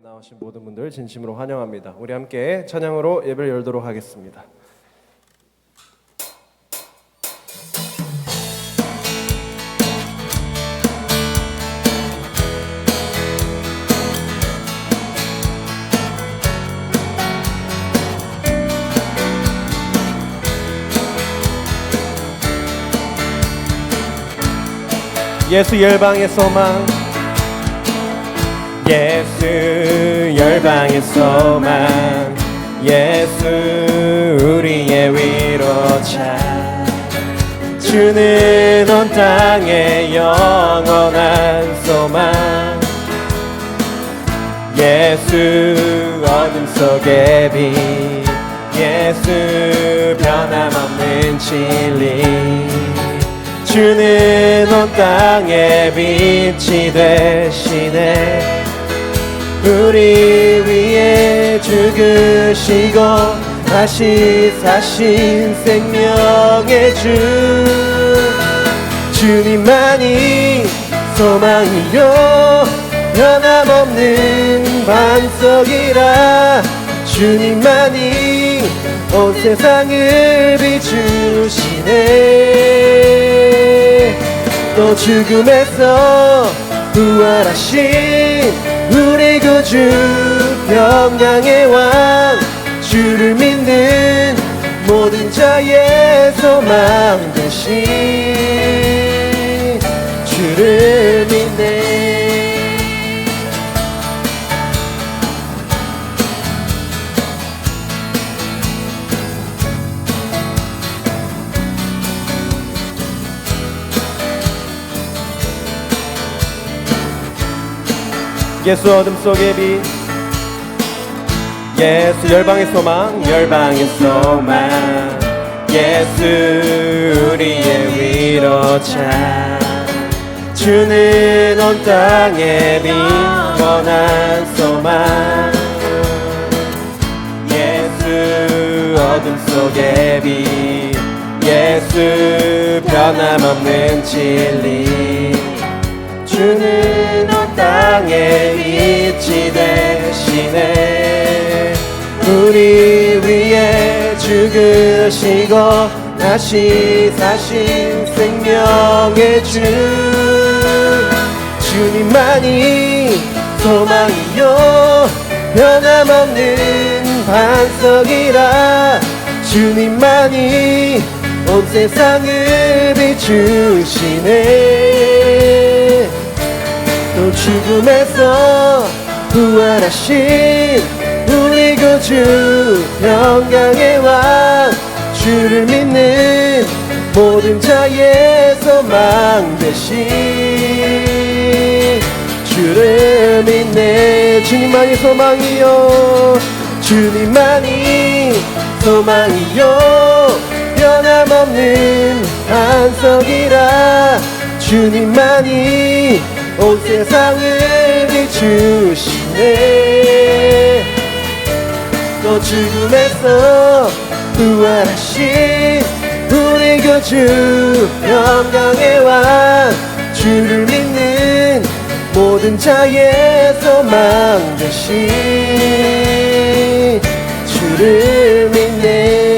나오신 모든 분들 진심으로 환영합니다. 우리 함께 찬양으로 예배를 열도록 하겠습니다. 예수 열방의 소망, 예수 열방의 소망, 예수 우리의 위로자, 주는 온 땅의 영원한 소망, 예수 어둠 속의 빛, 예수 변함없는 진리, 주는 온 땅의 빛이 되시네. 우리 위에 죽으시고 다시 사신 생명의 주, 주님만이 소망이요 변함없는 반석이라. 주님만이 온 세상을 비추시네. 또 죽음에서 부활하신 우리 구주 평강의 왕, 주를 믿는 모든 자의 소망 되신 주를 믿네. 예수 어둠 속의 빛, 예수 열방의 소망, 열방의 소망, 예수 우리의 위로자, 주는 온 땅의 영원한 소망, 예수 어둠 속의 빛, 예수 변함없는 진리, 주는 온 땅의 빛이 되시네. 우리 위에 죽으시고 다시 사신 생명의 주, 주님만이 소망이요 변함없는 반석이라. 주님만이 온 세상을 비추시네. 또 죽음에서 부활하신 우리 구주 평강의 왕, 주를 믿는 모든 자의 소망 되신 주를 믿네. 주님만이 소망이요, 주님만이 소망이요 변함없는 반석이라. 주님만이 온 세상을 비추시네. 또 죽음에서 부활하신 우리 구주 평강의 왕, 주를 믿는 모든 자의 소망 되신 주를 믿네.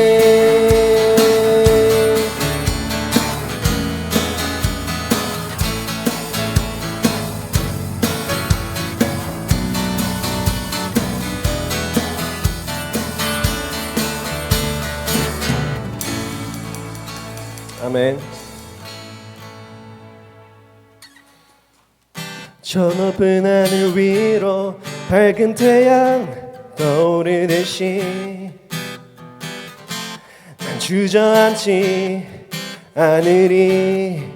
아멘. 저 높은 하늘 위로 밝은 태양 떠오르듯이 난 주저앉지 않으리.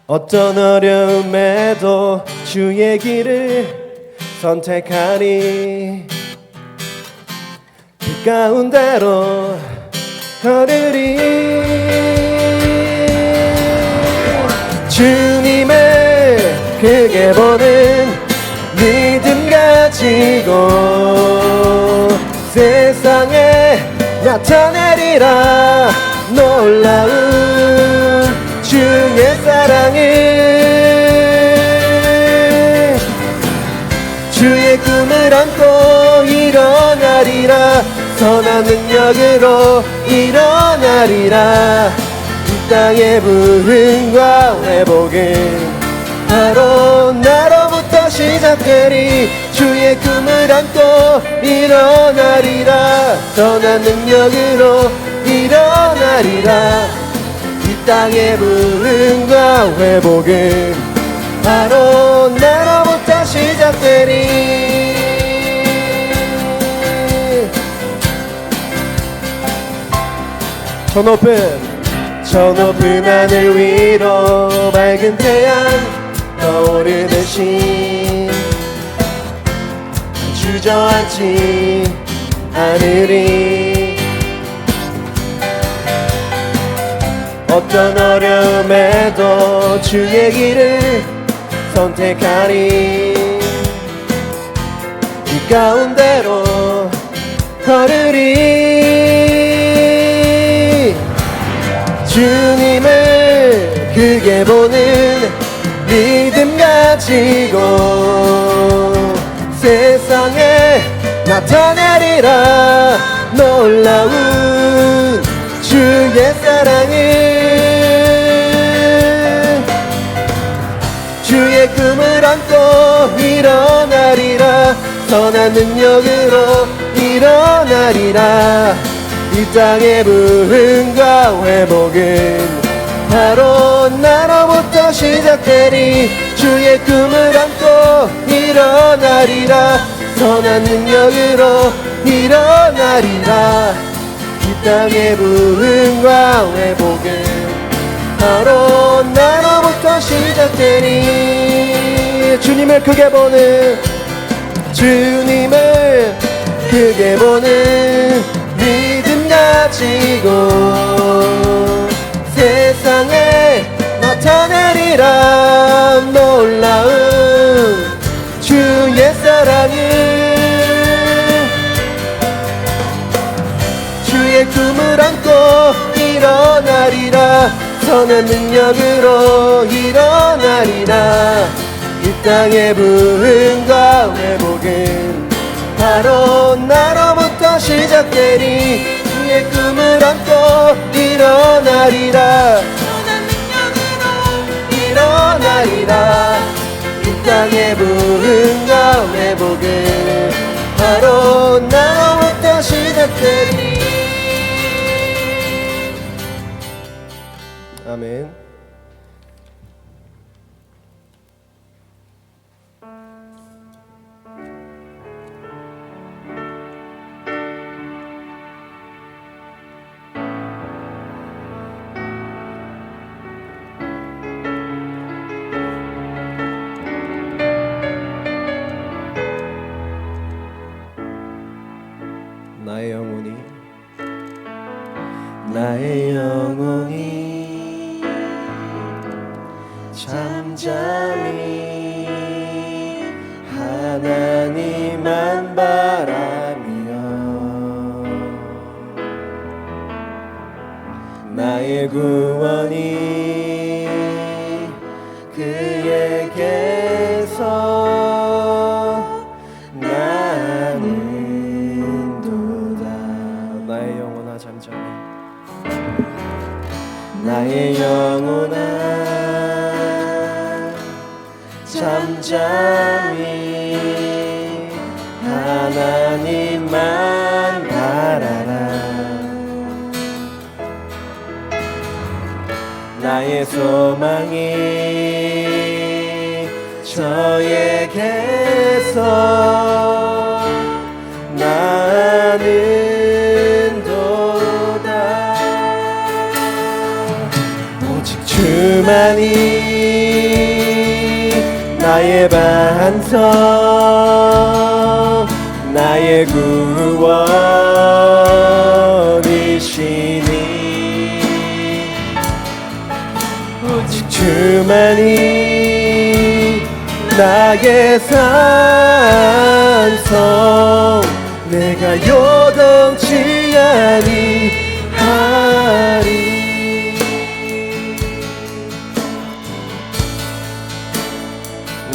어떤 어려움에도 주의 길을 선택하리. 그 가운데로 걸으리. 주님을 크게 보는 믿음 가지고 세상에 나타내리라. 놀라운 주의 사랑을 꿈을 안고 일어나리라. 선한 능력으로 일어나리라. 이 땅의 부흥과 회복은 바로 나로부터 시작되리. 주의 꿈을 안고 일어나리라. 선한 능력으로 일어나리라. 이 땅의 부흥과 회복은 바로 나로부터 시작되리. 저 높은 하늘 위로 밝은 태양 떠오르는 신 주저앉지 않으리. 어떤 어려움에도 주의 길을 선택하리. 이 가운데로 걸으리. 주님을 크게 보는 믿음 가지고 세상에 나타내리라. 놀라운 주의 사랑을. 주의 꿈을 안고 일어나리라. 선한 능력으로 일어나리라. 이 땅의 부흥과 회복은 바로 나로부터 시작되리. 주의 꿈을 안고 일어나리라. 선한 능력으로 일어나리라. 이 땅의 부흥과 회복은 바로 나로부터 시작되리. 주님을 크게 보는 믿음 가지고 세상에 나타내리라. 놀라운 주의 사랑을. 주의 꿈을 안고 일어나리라. 선한 능력으로 일어나리라. 이 땅의 부흥과 회복은 바로 나로부터 시작되리. 주의 꿈을 안고 일어나리라. 선한 능력으로 일어나리라. 이 땅의 부흥과 회복은 바로 나로부터 시작되리. 아멘. 나의 영혼이 잠잠히 하나님만 바라며 나의 구원이 그에게서 나는도다. 나의 영혼아 잠잠히, 나의 영혼아 잠잠히 하나님만 바라라. 나의 소망이 저에게서 나는도다. 오직 주만이 나의 반석, 나의 구원이시니. 오직 주만이 나의 산성, 내가 요동치 아니하리.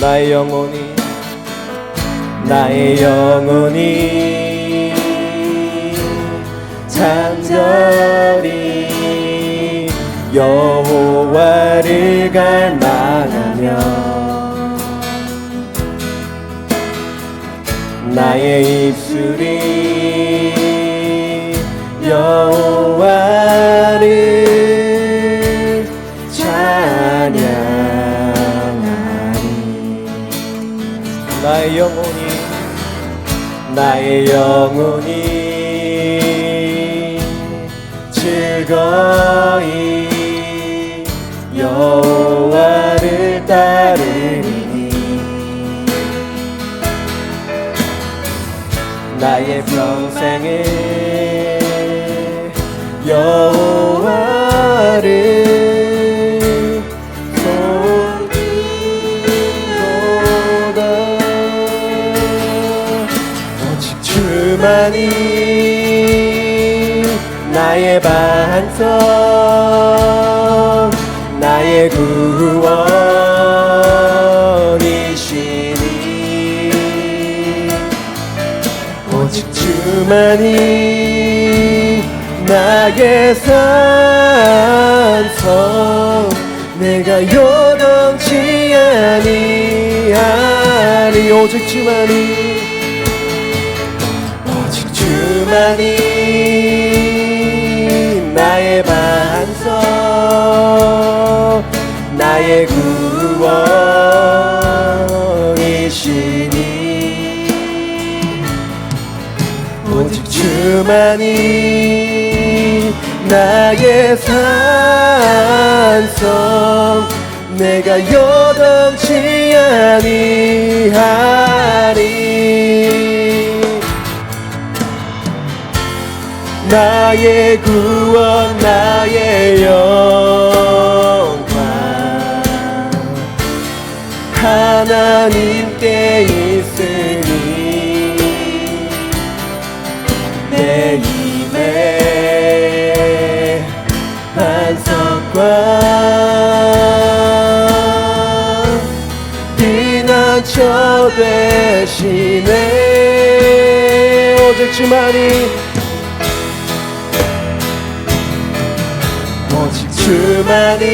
나의 영혼이 나의 영혼이 간절히 여호와를 갈망하며 나의 입술이 여호와를 찬양하리. 나의 영혼이 즐거이 여호와를 따르리니 나의 평생을 여호와를 섬기도다. 오직 주만이 나의 반석 나의 구원이시니 오직 주만이 나의 산성 내가 요동치 아니하리. 오직 주만이 나의 반석 나의 구원이시니 오직 주만이 나의 산성 내가 요동치 아니하리. 나의 구원 나의 영광 하나님께 있으니 내 입에 반석과 피난처 되시네. 오직 주만이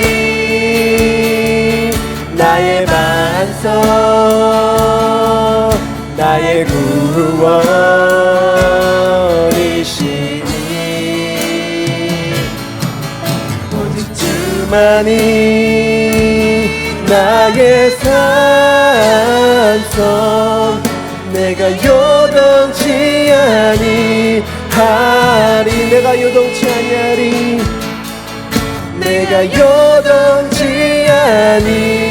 나의 반석 나의 구원이시니 오직 주만이 나의 산성 내가 요동치 아니하리. 내가 요동치 아니하리.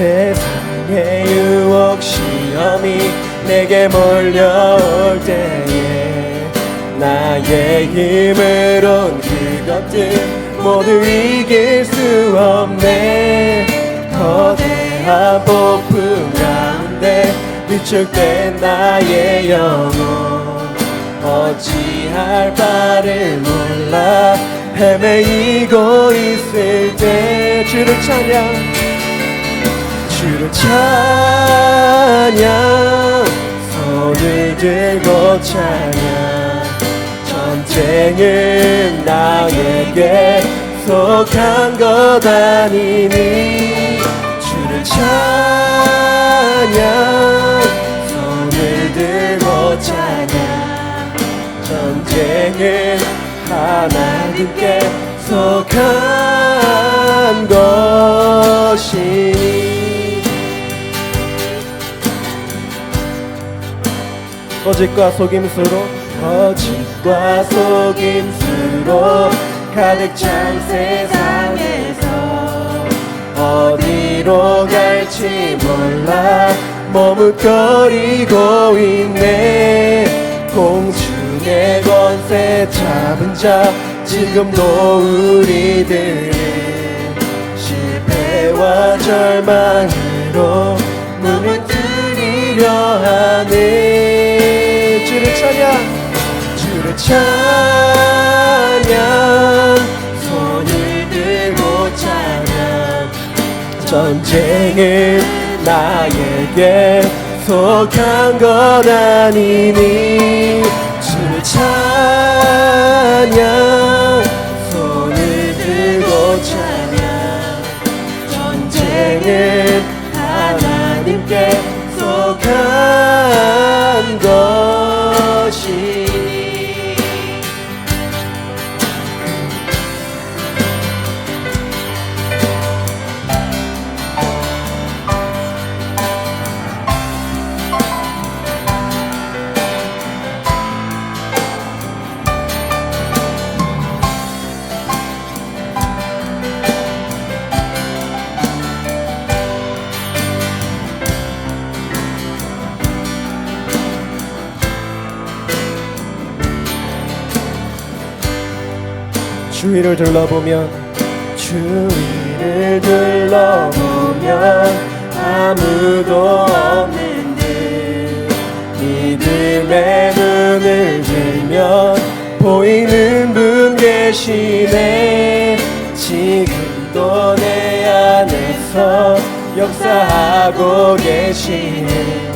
세상의 유혹 시험이 내게 몰려올 때에 나의 힘으론 그것들 모두 이길 수 없네. 거대한 폭풍 가운데 위축된 나의 영혼 어찌할 바를 몰라 헤매이고 있을 때 주를 찬양 손을 들고 찬양 전쟁은 나에게 속한 것 아니니 주를 찬양 손을 들고 찬양 전쟁은 하나님께 속한 것이니 거짓과 속임수로 거짓과 속임수로 가득 찬 세상에서 어디로 갈지 몰라 머뭇거리고 있네. 공중의 권세 잡은 자 지금도 우리들은 실패와 절망으로 무너뜨리려 하네. 주를 찬양 손을 들고 찬양. 전쟁은 나에게 속한 것 아니니 주를 찬양 손을 들고 찬양. 전쟁은 하나님께 속한 것이니. 주위를 둘러보면 아무도 없는 듯 믿음의 눈을 들면 보이는 분 계시네. 지금도 내 안에서 역사하고 계시네.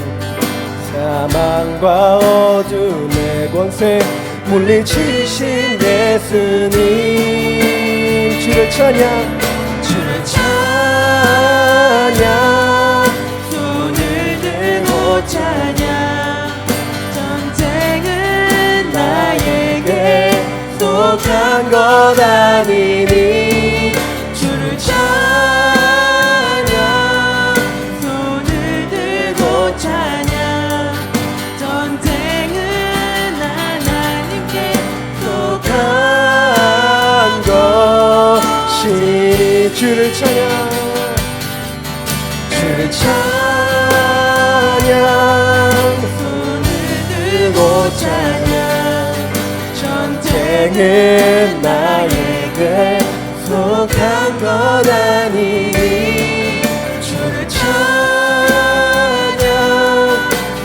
사망과 어둠의 권세 물리치신 예수님. 주를 찬양 손을 들고 찬양. 전쟁은 나에게 속한 것 아니니 주를 찬양 손을 들고 찬양. 전쟁은 하나님께 속한 것이. 주를 찬양 손을 들고 찬양. 전쟁은 나에게 속한 것 아니니 주를 찬양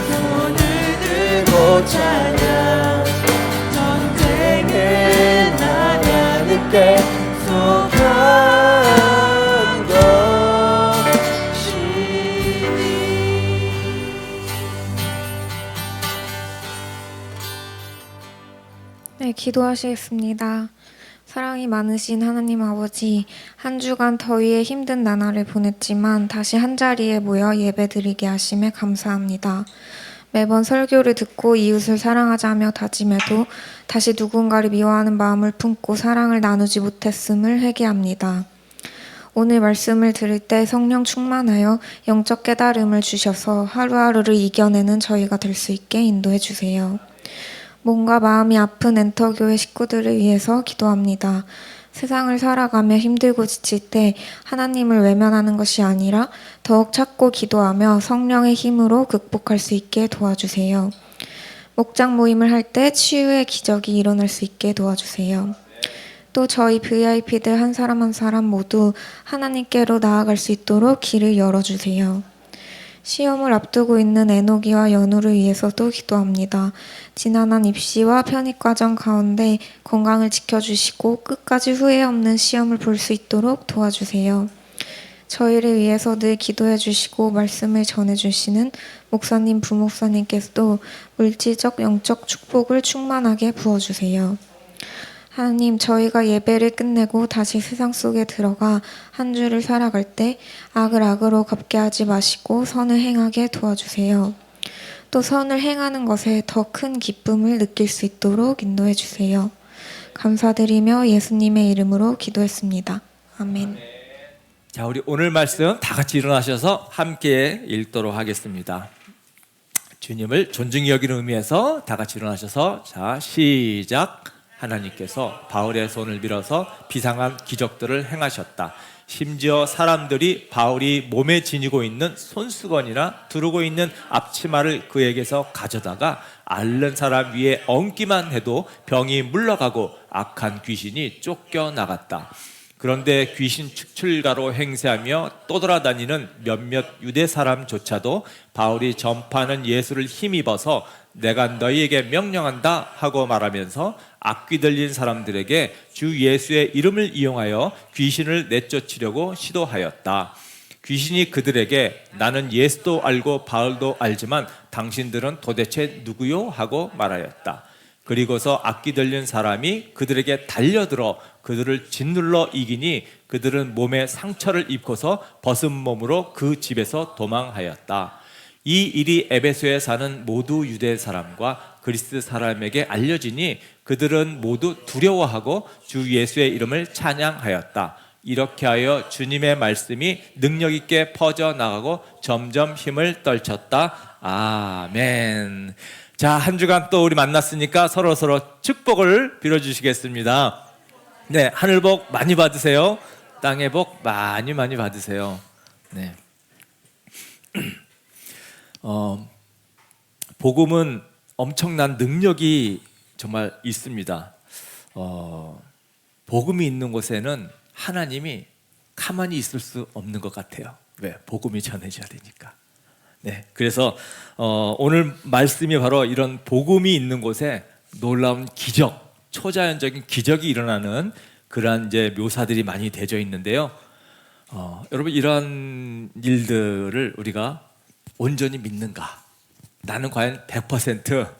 손을 들고 찬양. 전쟁은 하나님께 속한 네, 기도하시겠습니다. 사랑이 많으신 하나님 아버지, 한 주간 더위에 힘든 나날을 보냈지만 다시 한자리에 모여 예배드리게 하심에 감사합니다. 매번 설교를 듣고 이웃을 사랑하자며 다짐해도 다시 누군가를 미워하는 마음을 품고 사랑을 나누지 못했음을 회개합니다. 오늘 말씀을 들을 때 성령 충만하여 영적 깨달음을 주셔서 하루하루를 이겨내는 저희가 될 수 있게 인도해 주세요. 몸과 마음이 아픈 엔터교회 식구들을 위해서 기도합니다. 세상을 살아가며 힘들고 지칠 때 하나님을 외면하는 것이 아니라 더욱 찾고 기도하며 성령의 힘으로 극복할 수 있게 도와주세요. 목장 모임을 할 때 치유의 기적이 일어날 수 있게 도와주세요. 또 저희 VIP들 한 사람 한 사람 모두 하나님께로 나아갈 수 있도록 길을 열어주세요. 시험을 앞두고 있는 에녹이와 연우를 위해서도 기도합니다. 지난한 입시와 편입과정 가운데 건강을 지켜주시고 끝까지 후회 없는 시험을 볼 수 있도록 도와주세요. 저희를 위해서 늘 기도해 주시고 말씀을 전해 주시는 목사님, 부목사님께서도 물질적, 영적 축복을 충만하게 부어주세요. 하나님, 저희가 예배를 끝내고 다시 세상 속에 들어가 한 주를 살아갈 때 악을 악으로 갚게 하지 마시고 선을 행하게 도와주세요. 또 선을 행하는 것에 더 큰 기쁨을 느낄 수 있도록 인도해 주세요. 감사드리며 예수님의 이름으로 기도했습니다. 아멘. 자, 우리 오늘 말씀 다 같이 일어나셔서 함께 읽도록 하겠습니다. 주님을 존중히 여기는 의미에서 다 같이 일어나셔서 자 시작. 하나님께서 바울의 손을 빌어서 비상한 기적들을 행하셨다. 심지어 사람들이 바울이 몸에 지니고 있는 손수건이나 두르고 있는 앞치마를 그에게서 가져다가 앓는 사람 위에 얹기만 해도 병이 물러가고 악한 귀신이 쫓겨나갔다. 그런데 귀신 축출가로 행세하며 떠돌아다니는 몇몇 유대 사람조차도 바울이 전파하는 예수를 힘입어서 내가 너희에게 명령한다 하고 말하면서 악귀 들린 사람들에게 주 예수의 이름을 이용하여 귀신을 내쫓으려고 시도하였다. 귀신이 그들에게 나는 예수도 알고 바울도 알지만 당신들은 도대체 누구요? 하고 말하였다. 그리고서 악기 들린 사람이 그들에게 달려들어 그들을 짓눌러 이기니 그들은 몸에 상처를 입고서 벗은 몸으로 그 집에서 도망하였다. 이 일이 에베소에 사는 모두 유대 사람과 그리스 사람에게 알려지니 그들은 모두 두려워하고 주 예수의 이름을 찬양하였다. 이렇게 하여 주님의 말씀이 능력 있게 퍼져나가고 점점 힘을 떨쳤다. 아멘. 자, 한 주간 또 우리 만났으니까 서로 축복을 빌어주시겠습니다. 네, 하늘 복 많이 받으세요. 땅의 복 많이 받으세요. 네. 복음은 엄청난 능력이 정말 있습니다. 복음이 있는 곳에는 하나님이 가만히 있을 수 없는 것 같아요. 왜? 복음이 전해져야 되니까. 네, 그래서 오늘 말씀이 바로 이런 복음이 있는 곳에 놀라운 기적, 초자연적인 기적이 일어나는 그러한 이제 묘사들이 많이 되어 있는데요. 여러분 이러한 일들을 우리가 온전히 믿는가? 나는 과연 100%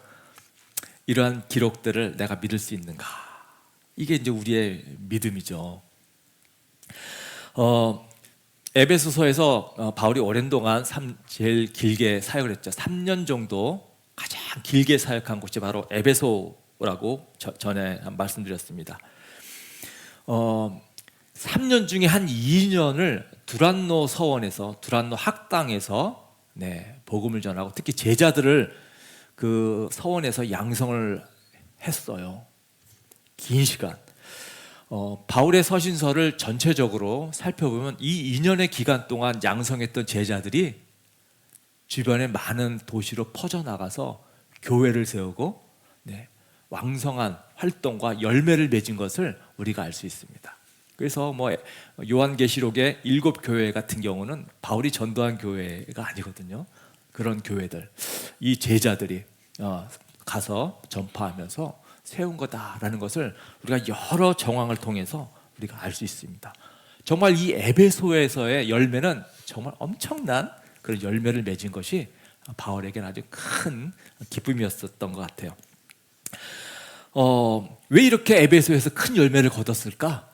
이러한 기록들을 내가 믿을 수 있는가? 이게 이제 우리의 믿음이죠. 에베소서에서 바울이 오랜 동안 제일 길게 사역을 했죠. 3년 정도 가장 길게 사역한 곳이 바로 에베소라고 전에 말씀드렸습니다. 3년 중에 한 2년을 두란노 서원에서 두란노 학당에서 복음을 전하고 특히 제자들을 그 서원에서 양성을 했어요. 긴 시간. 바울의 서신서를 전체적으로 살펴보면 이 2년의 기간 동안 양성했던 제자들이 주변의 많은 도시로 퍼져나가서 교회를 세우고 왕성한 활동과 열매를 맺은 것을 우리가 알 수 있습니다. 그래서 요한계시록의 7교회 같은 경우는 바울이 전도한 교회가 아니거든요. 그런 교회들, 이 제자들이 가서 전파하면서 세운 거다라는 것을 우리가 여러 정황을 통해서 우리가 알 수 있습니다. 정말 이 에베소에서의 열매는 정말 엄청난 그런 열매를 맺은 것이 바울에게는 아주 큰 기쁨이었었던 것 같아요. 왜 이렇게 에베소에서 큰 열매를 거뒀을까?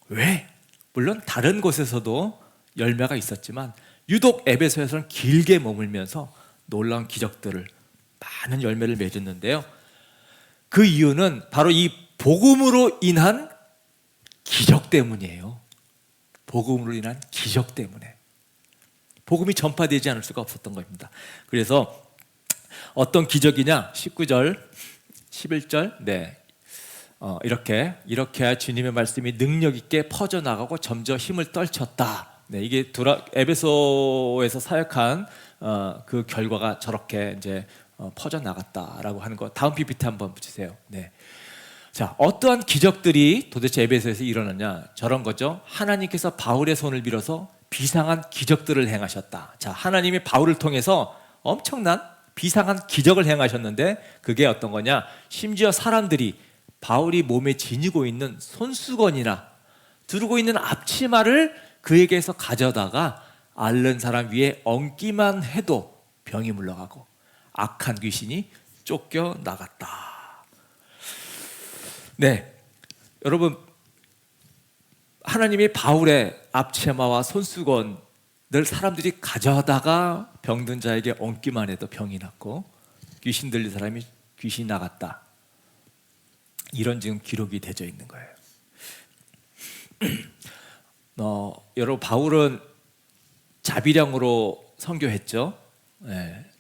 왜? 물론 다른 곳에서도 열매가 있었지만 유독 에베소에서는 길게 머물면서 놀라운 기적들을 많은 열매를 맺었는데요. 그 이유는 바로 이 복음으로 인한 기적 때문이에요. 복음으로 인한 기적 때문에. 복음이 전파되지 않을 수가 없었던 겁니다. 그래서 어떤 기적이냐? 19절, 11절, 이렇게 해야 주님의 말씀이 능력 있게 퍼져나가고 점점 힘을 떨쳤다. 이게 에베소에서 사역한 그 결과가 저렇게 이제 퍼져나갔다라고 하는 거. 다음 PPT 한번 보세요. 자, 어떠한 기적들이 도대체 에베소에서 일어났냐? 저런 거죠. 하나님께서 바울의 손을 빌어서 비상한 기적들을 행하셨다. 자, 하나님이 바울을 통해서 엄청난 비상한 기적을 행하셨는데 그게 어떤 거냐? 심지어 사람들이 바울이 몸에 지니고 있는 손수건이나 두르고 있는 앞치마를 그에게서 가져다가 앓는 사람 위에 얹기만 해도 병이 물러가고 악한 귀신이 쫓겨나갔다. 여러분, 하나님이 바울의 앞치마와 손수건을 사람들이 가져다가 병든 자에게 얹기만 해도 병이 낫고 귀신 들린 사람이 귀신이 나갔다. 이런 지금 기록이 되어 있는 거예요. 여러분, 바울은 자비량으로 선교했죠.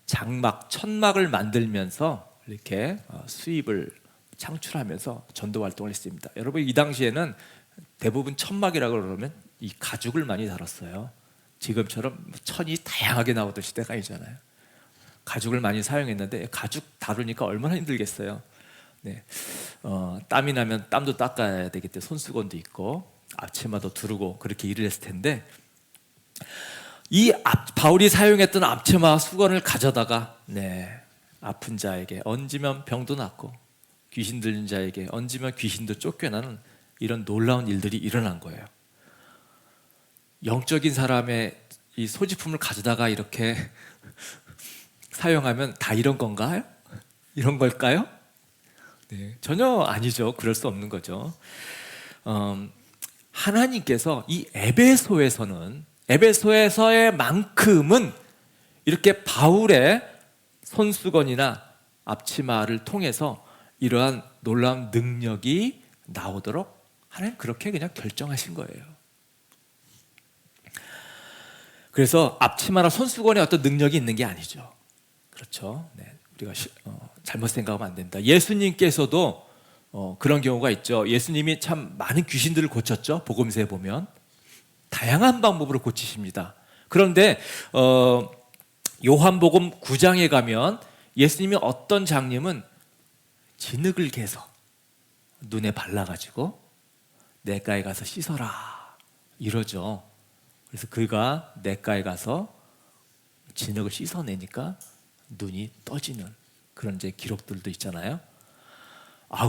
장막, 천막을 만들면서 이렇게 수입을 창출하면서 전도 활동을 했습니다. 여러분 이 당시에는 대부분 천막이라고 그러면 이 가죽을 많이 다뤘어요. 지금처럼 천이 다양하게 나오던 시대가 아니잖아요. 가죽을 많이 사용했는데 가죽 다루니까 얼마나 힘들겠어요. 네. 땀이 나면 땀도 닦아야 되기 때문에 손수건도 있고 앞치마도 두르고 그렇게 일을 했을 텐데 바울이 사용했던 앞치마 수건을 가져다가 아픈 자에게 얹으면 병도 낫고 귀신 들린 자에게 얹으면 귀신도 쫓겨나는 이런 놀라운 일들이 일어난 거예요. 영적인 사람의 이 소지품을 가져다가 이렇게 사용하면 다 이런 건가요? 이런 걸까요? 네, 전혀 아니죠. 그럴 수 없는 거죠. 하나님께서 이 에베소에서의 만큼은 이렇게 바울의 손수건이나 앞치마를 통해서 이러한 놀라운 능력이 나오도록 하나님 그렇게 그냥 결정하신 거예요. 그래서 앞치마나 손수건에 어떤 능력이 있는 게 아니죠. 그렇죠. 네, 우리가 잘못 생각하면 안 된다. 예수님께서도 그런 경우가 있죠. 예수님이 참 많은 귀신들을 고쳤죠. 복음서에 보면 다양한 방법으로 고치십니다. 그런데 요한복음 9장에 가면 예수님이 어떤 장님은 진흙을 개서 눈에 발라가지고 내과에 가서 씻어라 이러죠. 그래서 그가 내과에 가서 진흙을 씻어내니까 눈이 떠지는 그런 이제 기록들도 있잖아요.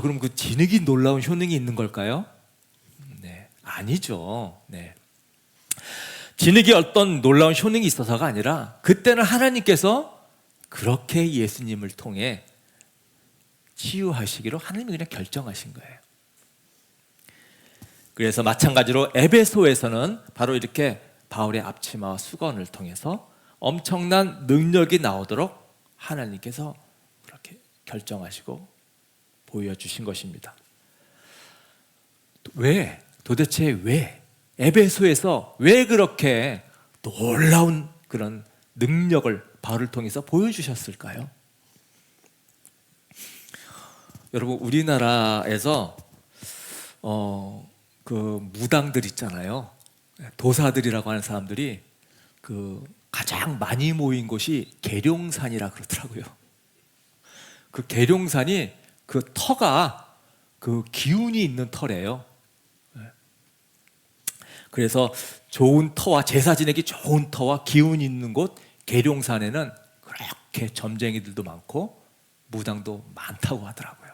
그럼 그 진흙이 놀라운 효능이 있는 걸까요? 네, 아니죠. 네. 진흙이 어떤 놀라운 효능이 있어서가 아니라 그때는 하나님께서 그렇게 예수님을 통해 치유하시기로 하나님이 그냥 결정하신 거예요. 그래서 마찬가지로 에베소에서는 바로 이렇게 바울의 앞치마와 수건을 통해서 엄청난 능력이 나오도록 하나님께서 그렇게 결정하시고 보여주신 것입니다. 도대체 왜 에베소에서 왜 그렇게 놀라운 그런 능력을 바울을 통해서 보여주셨을까요? 여러분 우리나라에서 그 무당들 있잖아요. 도사들이라고 하는 사람들이 그 가장 많이 모인 곳이 계룡산이라 그러더라고요. 그 계룡산이 그 터가 그 기운이 있는 터래요. 그래서 좋은 터와 제사 지내기 좋은 터와 기운이 있는 곳 계룡산에는 그렇게 점쟁이들도 많고 무당도 많다고 하더라고요.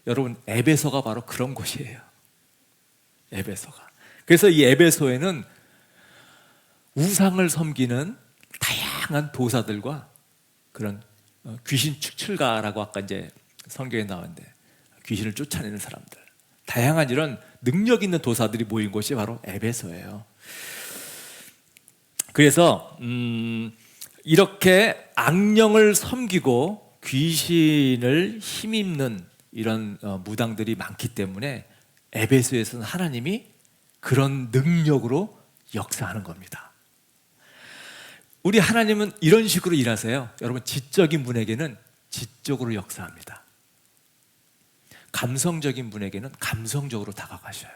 여러분 에베소가 바로 그런 곳이에요. 에베소가. 그래서 이 에베소에는 우상을 섬기는 다양한 도사들과 그런 귀신 축출가라고 아까 이제 성경에 나왔는데 귀신을 쫓아내는 사람들, 다양한 이런 능력 있는 도사들이 모인 곳이 바로 에베소예요. 그래서 이렇게 악령을 섬기고 귀신을 힘입는 이런 무당들이 많기 때문에 에베소에서는 하나님이 그런 능력으로 역사하는 겁니다. 우리 하나님은 이런 식으로 일하세요. 여러분 지적인 분에게는 지적으로 역사합니다. 감성적인 분에게는 감성적으로 다가가셔요.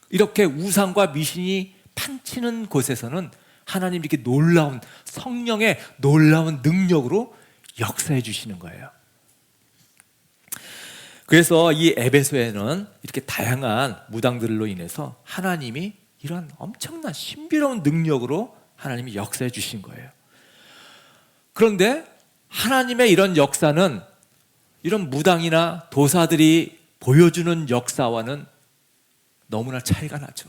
이렇게 우상과 미신이 판치는 곳에서는 하나님이 이렇게 놀라운 성령의 놀라운 능력으로 역사해 주시는 거예요. 그래서 이 에베소에는 이렇게 다양한 무당들로 인해서 하나님이 이런 엄청난 신비로운 능력으로 하나님이 역사해 주신 거예요. 그런데 하나님의 이런 역사는 이런 무당이나 도사들이 보여주는 역사와는 너무나 차이가 나죠.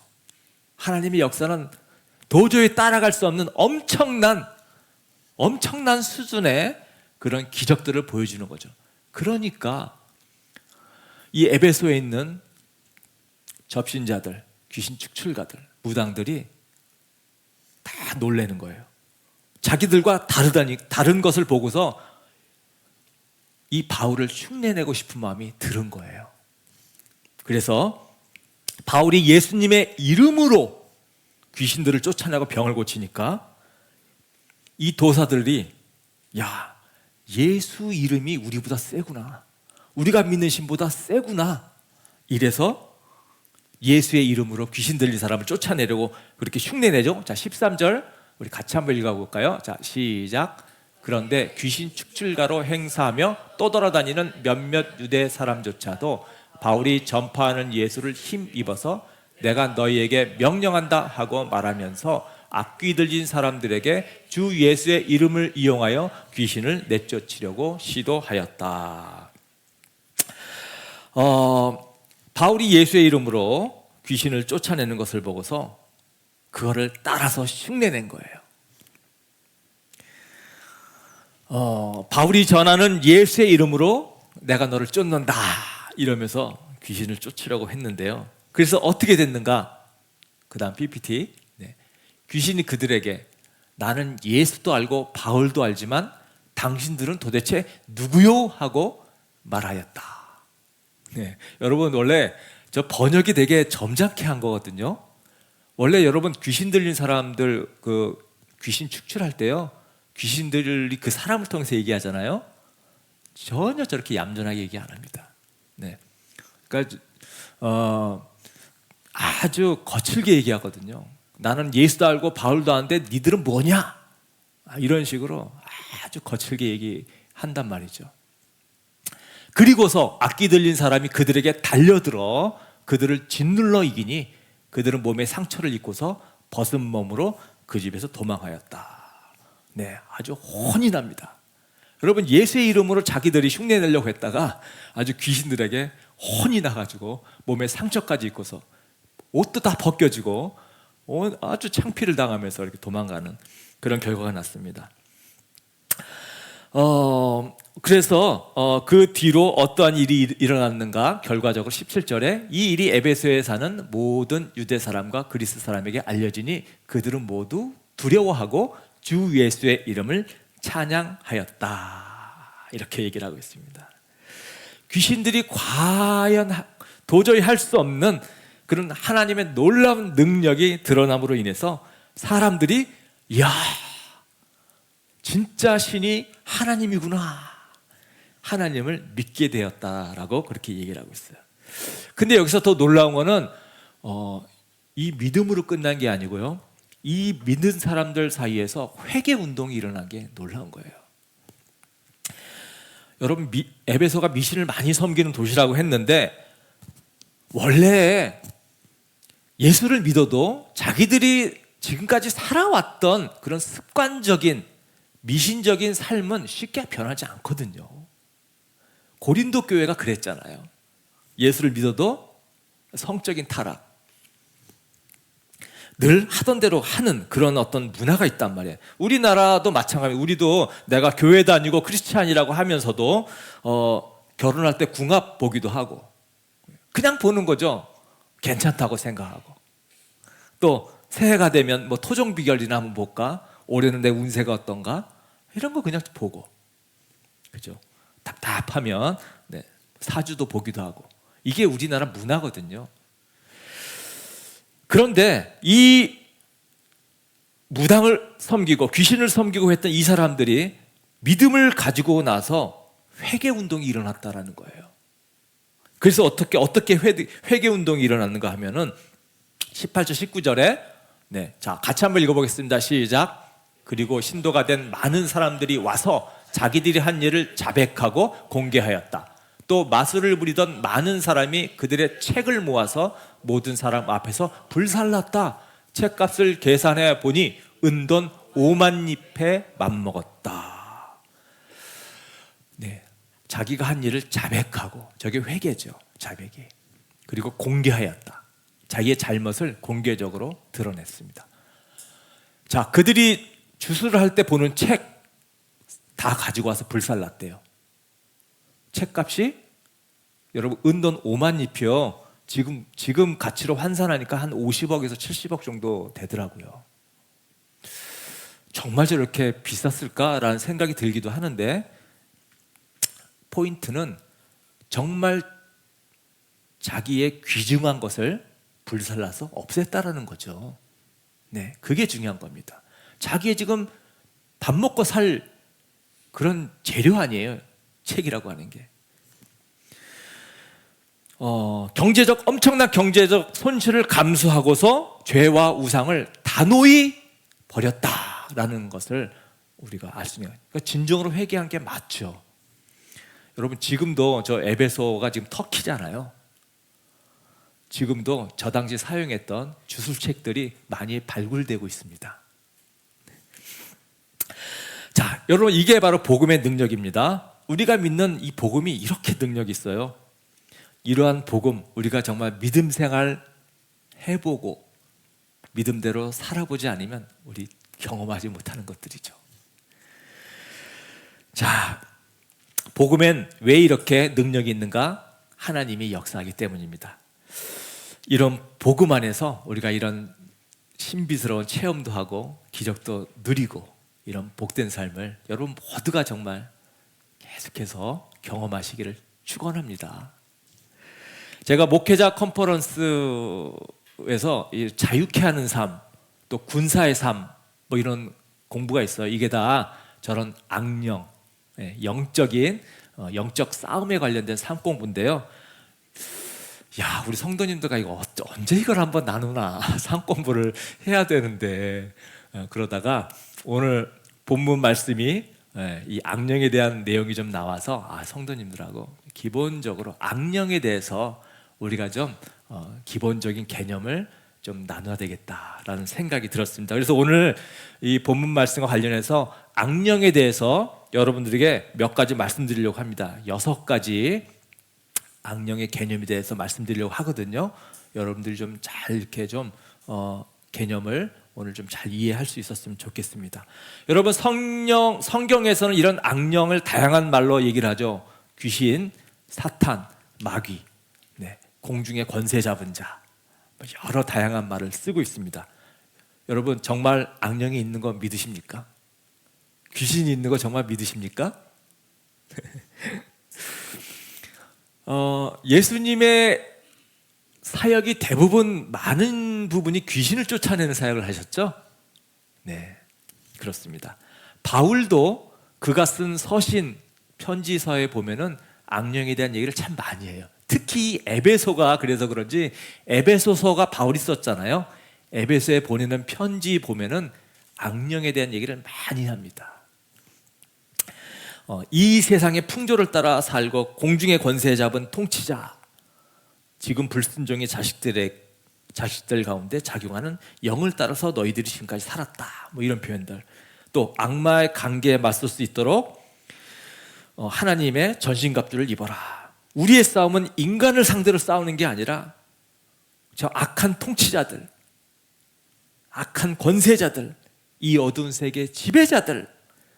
하나님의 역사는 도저히 따라갈 수 없는 엄청난 수준의 그런 기적들을 보여주는 거죠. 그러니까 이 에베소에 있는 접신자들, 귀신 축출가들, 무당들이 다 놀라는 거예요. 자기들과 다른 것을 보고서 이 바울을 흉내내고 싶은 마음이 들은 거예요. 그래서 바울이 예수님의 이름으로 귀신들을 쫓아내고 병을 고치니까 이 도사들이 야, 예수 이름이 우리보다 세구나, 우리가 믿는 신보다 세구나, 이래서 예수의 이름으로 귀신 들린 사람을 쫓아내려고 그렇게 흉내내죠. 자, 13절 우리 같이 한번 읽어볼까요? 자, 시작. 그런데 귀신 축출가로 행사하며 떠돌아다니는 몇몇 유대 사람조차도 바울이 전파하는 예수를 힘입어서 내가 너희에게 명령한다 하고 말하면서 악귀 들린 사람들에게 주 예수의 이름을 이용하여 귀신을 내쫓으려고 시도하였다. 바울이 예수의 이름으로 귀신을 쫓아내는 것을 보고서 그거를 따라서 흉내낸 거예요. 바울이 전하는 예수의 이름으로 내가 너를 쫓는다 이러면서 귀신을 쫓으려고 했는데요. 그래서 어떻게 됐는가? 그 다음 PPT. 네. 귀신이 그들에게 나는 예수도 알고 바울도 알지만 당신들은 도대체 누구요? 하고 말하였다. 네. 여러분, 원래 저 번역이 되게 점잖게 한 거거든요. 원래 여러분 귀신 들린 사람들 그 귀신 축출할 때요, 귀신들이 그 사람을 통해서 얘기하잖아요. 전혀 저렇게 얌전하게 얘기 안 합니다. 네. 그러니까 아주 거칠게 얘기하거든요. 나는 예수도 알고 바울도 아는데 니들은 뭐냐? 이런 식으로 아주 거칠게 얘기한단 말이죠. 그리고서 악기 들린 사람이 그들에게 달려들어 그들을 짓눌러 이기니 그들은 몸에 상처를 입고서 벗은 몸으로 그 집에서 도망하였다. 네, 아주 혼이 납니다. 여러분, 예수의 이름으로 자기들이 흉내내려고 했다가 아주 귀신들에게 혼이 나가지고 몸에 상처까지 입고서 옷도 다 벗겨지고 아주 창피를 당하면서 이렇게 도망가는 그런 결과가 났습니다. 그래서 그 뒤로 어떠한 일이 일어났는가? 결과적으로 17절에 이 일이 에베소에 사는 모든 유대 사람과 그리스 사람에게 알려지니 그들은 모두 두려워하고 주 예수의 이름을 찬양하였다. 이렇게 얘기를 하고 있습니다. 귀신들이 과연 도저히 할 수 없는 그런 하나님의 놀라운 능력이 드러남으로 인해서 사람들이 이야, 진짜 신이 하나님이구나, 하나님을 믿게 되었다라고 그렇게 얘기를 하고 있어요. 근데 여기서 더 놀라운 거는 이 믿음으로 끝난 게 아니고요, 이 믿는 사람들 사이에서 회개 운동이 일어난 게 놀라운 거예요. 여러분, 에베소가 미신을 많이 섬기는 도시라고 했는데 원래 예수를 믿어도 자기들이 지금까지 살아왔던 그런 습관적인 미신적인 삶은 쉽게 변하지 않거든요. 고린도 교회가 그랬잖아요. 예수를 믿어도 성적인 타락, 늘 하던 대로 하는 그런 어떤 문화가 있단 말이에요. 우리나라도 마찬가지예요. 우리도 내가 교회 다니고 크리스찬이라고 하면서도 결혼할 때 궁합 보기도 하고 그냥 보는 거죠. 괜찮다고 생각하고 또 새해가 되면 뭐 토종 비결이나 한번 볼까? 올해는 내 운세가 어떤가? 이런 거 그냥 보고, 그죠? 답답하면 네, 사주도 보기도 하고, 이게 우리나라 문화거든요. 그런데 이 무당을 섬기고 귀신을 섬기고 했던 이 사람들이 믿음을 가지고 나서 회개 운동이 일어났다라는 거예요. 그래서 어떻게 회개 운동이 일어났는가 하면은 18절 19절에 네, 자, 같이 한번 읽어보겠습니다. 시작. 그리고 신도가 된 많은 사람들이 와서 자기들이 한 일을 자백하고 공개하였다. 또 마술을 부리던 많은 사람이 그들의 책을 모아서 모든 사람 앞에서 불살랐다. 책값을 계산해 보니 은돈 5만 잎에 맞먹었다. 네, 자기가 한 일을 자백하고, 저게 회개죠. 자백이. 그리고 공개하였다. 자기의 잘못을 공개적으로 드러냈습니다. 자, 그들이 주술을 할 때 보는 책 다 가지고 와서 불살랐대요. 책값이 여러분 은돈 5만 잎이요. 지금 가치로 환산하니까 한 50억에서 70억 정도 되더라고요. 정말 저렇게 비쌌을까라는 생각이 들기도 하는데, 포인트는 정말 자기의 귀중한 것을 불살라서 없앴다라는 거죠. 네, 그게 중요한 겁니다. 자기의 지금 밥 먹고 살 그런 재료 아니에요. 책이라고 하는 게. 엄청난 경제적 손실을 감수하고서 죄와 우상을 단호히 버렸다라는 것을 우리가 알 수 있는 거예요. 그러니까 진정으로 회개한 게 맞죠. 여러분, 지금도 저 에베소가 지금 터키잖아요. 지금도 저 당시 사용했던 주술책들이 많이 발굴되고 있습니다. 자, 여러분, 이게 바로 복음의 능력입니다. 우리가 믿는 이 복음이 이렇게 능력이 있어요. 이러한 복음, 우리가 정말 믿음 생활 해보고 믿음대로 살아보지 않으면 우리 경험하지 못하는 것들이죠. 자, 복음엔 왜 이렇게 능력이 있는가? 하나님이 역사하기 때문입니다. 이런 복음 안에서 우리가 이런 신비스러운 체험도 하고 기적도 누리고 이런 복된 삶을 여러분 모두가 정말 계속해서 경험하시기를 축원합니다. 제가 목회자 컨퍼런스에서 이 자유케 하는 삶, 또 군사의 삶, 뭐 이런 공부가 있어요. 이게 다 저런 악령, 영적인 영적 싸움에 관련된 삶 공부인데요. 야, 우리 성도님들과 이거 언제 이걸 한번 나누나 삶 공부를 해야 되는데 그러다가 오늘 본문 말씀이 이 악령에 대한 내용이 좀 나와서 성도님들하고 기본적으로 악령에 대해서 우리가 좀 기본적인 개념을 좀 나눠야 되겠다라는 생각이 들었습니다. 그래서 오늘 이 본문 말씀과 관련해서 악령에 대해서 여러분들에게 몇 가지 말씀드리려고 합니다. 6가지 악령의 개념에 대해서 말씀드리려고 하거든요. 여러분들이 좀 잘 이렇게 좀 개념을 오늘 좀 잘 이해할 수 있었으면 좋겠습니다. 여러분, 성경에서는 이런 악령을 다양한 말로 얘기를 하죠. 귀신, 사탄, 마귀, 공중의 권세 잡은 자, 여러 다양한 말을 쓰고 있습니다. 여러분, 정말 악령이 있는 거 믿으십니까? 귀신이 있는 거 정말 믿으십니까? 예수님의 사역이 대부분 많은 부분이 귀신을 쫓아내는 사역을 하셨죠? 네, 그렇습니다. 바울도 그가 쓴 서신, 편지서에 보면은 악령에 대한 얘기를 참 많이 해요. 특히 에베소가 그래서 그런지 에베소서가 바울이 썼잖아요. 에베소에 보내는 편지 보면은 악령에 대한 얘기를 많이 합니다. 이 세상의 풍조를 따라 살고 공중의 권세 잡은 통치자, 지금 불순종의 자식들 가운데 작용하는 영을 따라서 너희들이 지금까지 살았다. 뭐 이런 표현들. 또 악마의 관계에 맞설 수 있도록 하나님의 전신갑주를 입어라. 우리의 싸움은 인간을 상대로 싸우는 게 아니라 저 악한 통치자들, 악한 권세자들, 이 어두운 세계의 지배자들,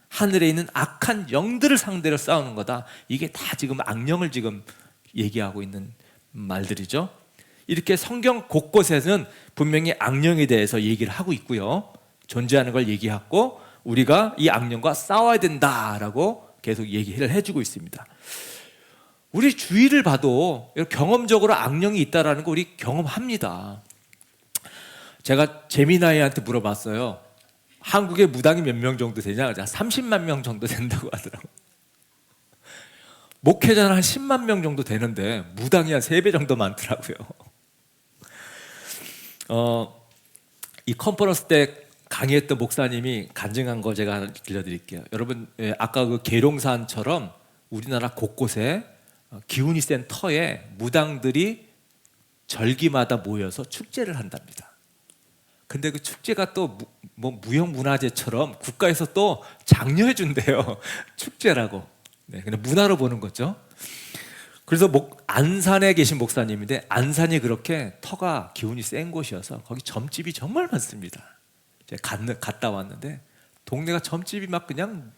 하늘에 있는 악한 영들을 상대로 싸우는 거다. 이게 다 지금 악령을 지금 얘기하고 있는 말들이죠. 이렇게 성경 곳곳에는 분명히 악령에 대해서 얘기를 하고 있고요. 존재하는 걸 얘기하고 우리가 이 악령과 싸워야 된다라고 계속 얘기를 해주고 있습니다. 우리 주위를 봐도 경험적으로 악령이 있다라는 거 우리 경험합니다. 제가 재미나이한테 물어봤어요. 한국에 무당이 몇 명 정도 되냐? 30만 명 정도 된다고 하더라고요. 목회자는 한 10만 명 정도 되는데 무당이 한 3배 정도 많더라고요. 이 컨퍼런스 때 강의했던 목사님이 간증한 거 제가 하나 들려드릴게요. 여러분, 아까 그 계룡산처럼 우리나라 곳곳에 기운이 센 터에 무당들이 절기마다 모여서 축제를 한답니다. 근데 그 축제가 또 무형문화재처럼 국가에서 또 장려해 준대요. 축제라고. 그냥 문화로 보는 거죠. 그래서 안산에 계신 목사님인데 안산이 그렇게 터가 기운이 센 곳이어서 거기 점집이 정말 많습니다. 제가 갔다 왔는데 동네가 점집이 막 그냥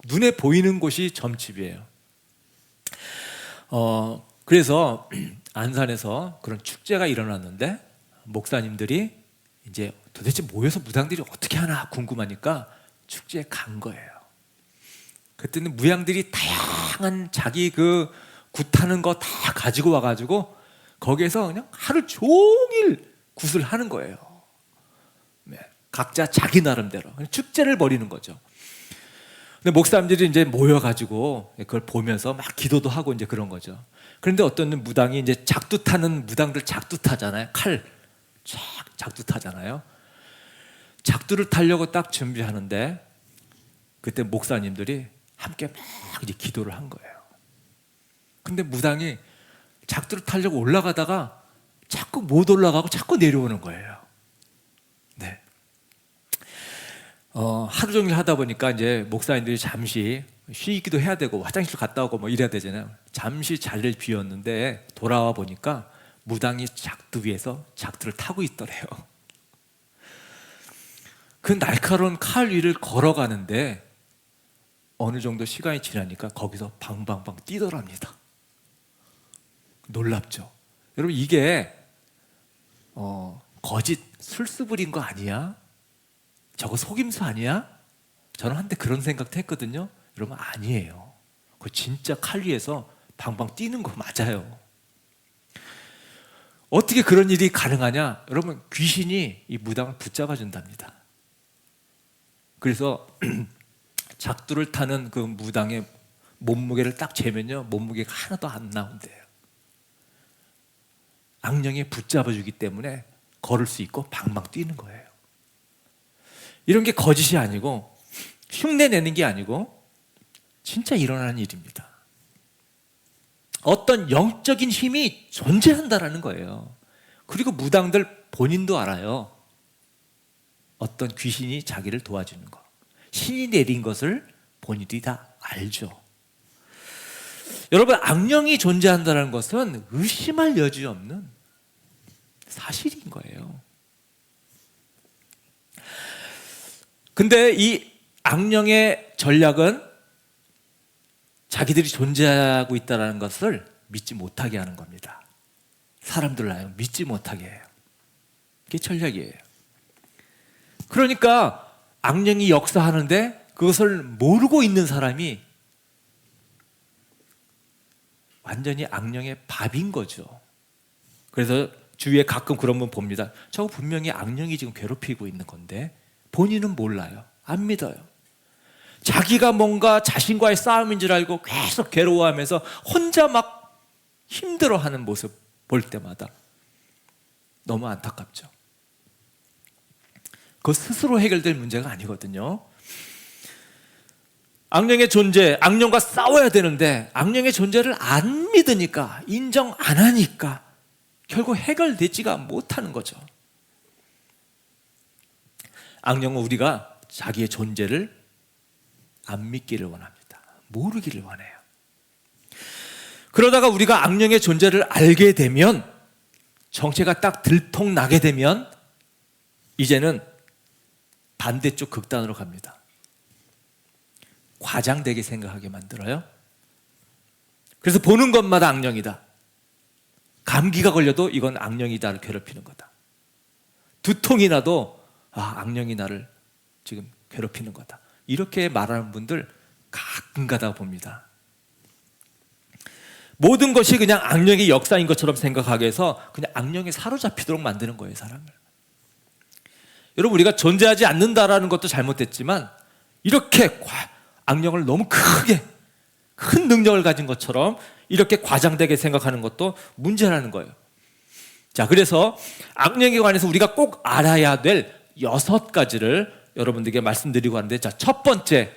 눈에 보이는 곳이 점집이에요. 그래서 안산에서 그런 축제가 일어났는데 목사님들이 이제 도대체 모여서 무당들이 어떻게 하나 궁금하니까 축제에 간 거예요. 그때는 무당들이 다양한 자기 그 굿하는 거 다 가지고 와가지고 거기에서 그냥 하루 종일 굿을 하는 거예요. 각자 자기 나름대로 축제를 벌이는 거죠. 근데 목사님들이 이제 모여가지고 그걸 보면서 막 기도도 하고 이제 그런 거죠. 그런데 어떤 무당이 이제 작두 타는 무당들 작두 타잖아요. 칼 쫙 작두 타잖아요. 작두를 타려고 딱 준비하는데 그때 목사님들이 함께 막 이제 기도를 한 거예요. 근데 무당이 작두를 타려고 올라가다가 자꾸 못 올라가고 자꾸 내려오는 거예요. 네. 하루 종일 하다 보니까 이제 목사님들이 잠시 쉬기도 해야 되고 화장실 갔다 오고 뭐 이래야 되잖아요. 잠시 자리를 비웠는데 돌아와 보니까 무당이 작두 위에서 작두를 타고 있더래요. 그 날카로운 칼 위를 걸어가는데 어느 정도 시간이 지나니까 거기서 방방방 뛰더랍니다. 놀랍죠? 여러분 이게 거짓 술수 부린 거 아니야? 저거 속임수 아니야? 저는 한때 그런 생각도 했거든요. 여러분 아니에요. 그 진짜 칼 위에서 방방 뛰는 거 맞아요. 어떻게 그런 일이 가능하냐? 여러분 귀신이 이 무당을 붙잡아 준답니다. 그래서 작두를 타는 그 무당의 몸무게를 딱 재면요, 몸무게가 하나도 안 나온대요. 악령이 붙잡아 주기 때문에 걸을 수 있고 방방 뛰는 거예요. 이런 게 거짓이 아니고 흉내 내는 게 아니고 진짜 일어나는 일입니다. 어떤 영적인 힘이 존재한다라는 거예요. 그리고 무당들 본인도 알아요. 어떤 귀신이 자기를 도와주는 거, 신이 내린 것을 본인이 다 알죠. 여러분 악령이 존재한다는 것은 의심할 여지 없는 사실인 거예요. 근데 이 악령의 전략은 자기들이 존재하고 있다는 것을 믿지 못하게 하는 겁니다. 사람들을 믿지 못하게 해요. 그게 전략이에요. 그러니까 악령이 역사하는데 그것을 모르고 있는 사람이 완전히 악령의 밥인 거죠. 그래서 주위에 가끔 그런 분 봅니다. 저거 분명히 악령이 지금 괴롭히고 있는 건데 본인은 몰라요. 안 믿어요. 자기가 뭔가 자신과의 싸움인 줄 알고 계속 괴로워하면서 혼자 막 힘들어하는 모습 볼 때마다 너무 안타깝죠. 그거 스스로 해결될 문제가 아니거든요. 악령의 존재, 악령과 싸워야 되는데 악령의 존재를 안 믿으니까, 인정 안 하니까 결국 해결되지가 못하는 거죠. 악령은 우리가 자기의 존재를 안 믿기를 원합니다. 모르기를 원해요. 그러다가 우리가 악령의 존재를 알게 되면, 정체가 딱 들통나게 되면 이제는 반대쪽 극단으로 갑니다. 과장되게 생각하게 만들어요. 그래서 보는 것마다 악령이다. 감기가 걸려도 이건 악령이 나를 괴롭히는 거다. 두통이 나도 악령이 나를 지금 괴롭히는 거다. 이렇게 말하는 분들 가끔 가다 봅니다. 모든 것이 그냥 악령의 역사인 것처럼 생각하게 해서 그냥 악령에 사로잡히도록 만드는 거예요, 사람을. 여러분, 우리가 존재하지 않는다라는 것도 잘못됐지만 이렇게 악령을 너무 크게, 큰 능력을 가진 것처럼 이렇게 과장되게 생각하는 것도 문제라는 거예요. 자, 그래서 악령에 관해서 우리가 꼭 알아야 될 6가지를 여러분들에게 말씀드리고 하는데, 자, 첫 번째,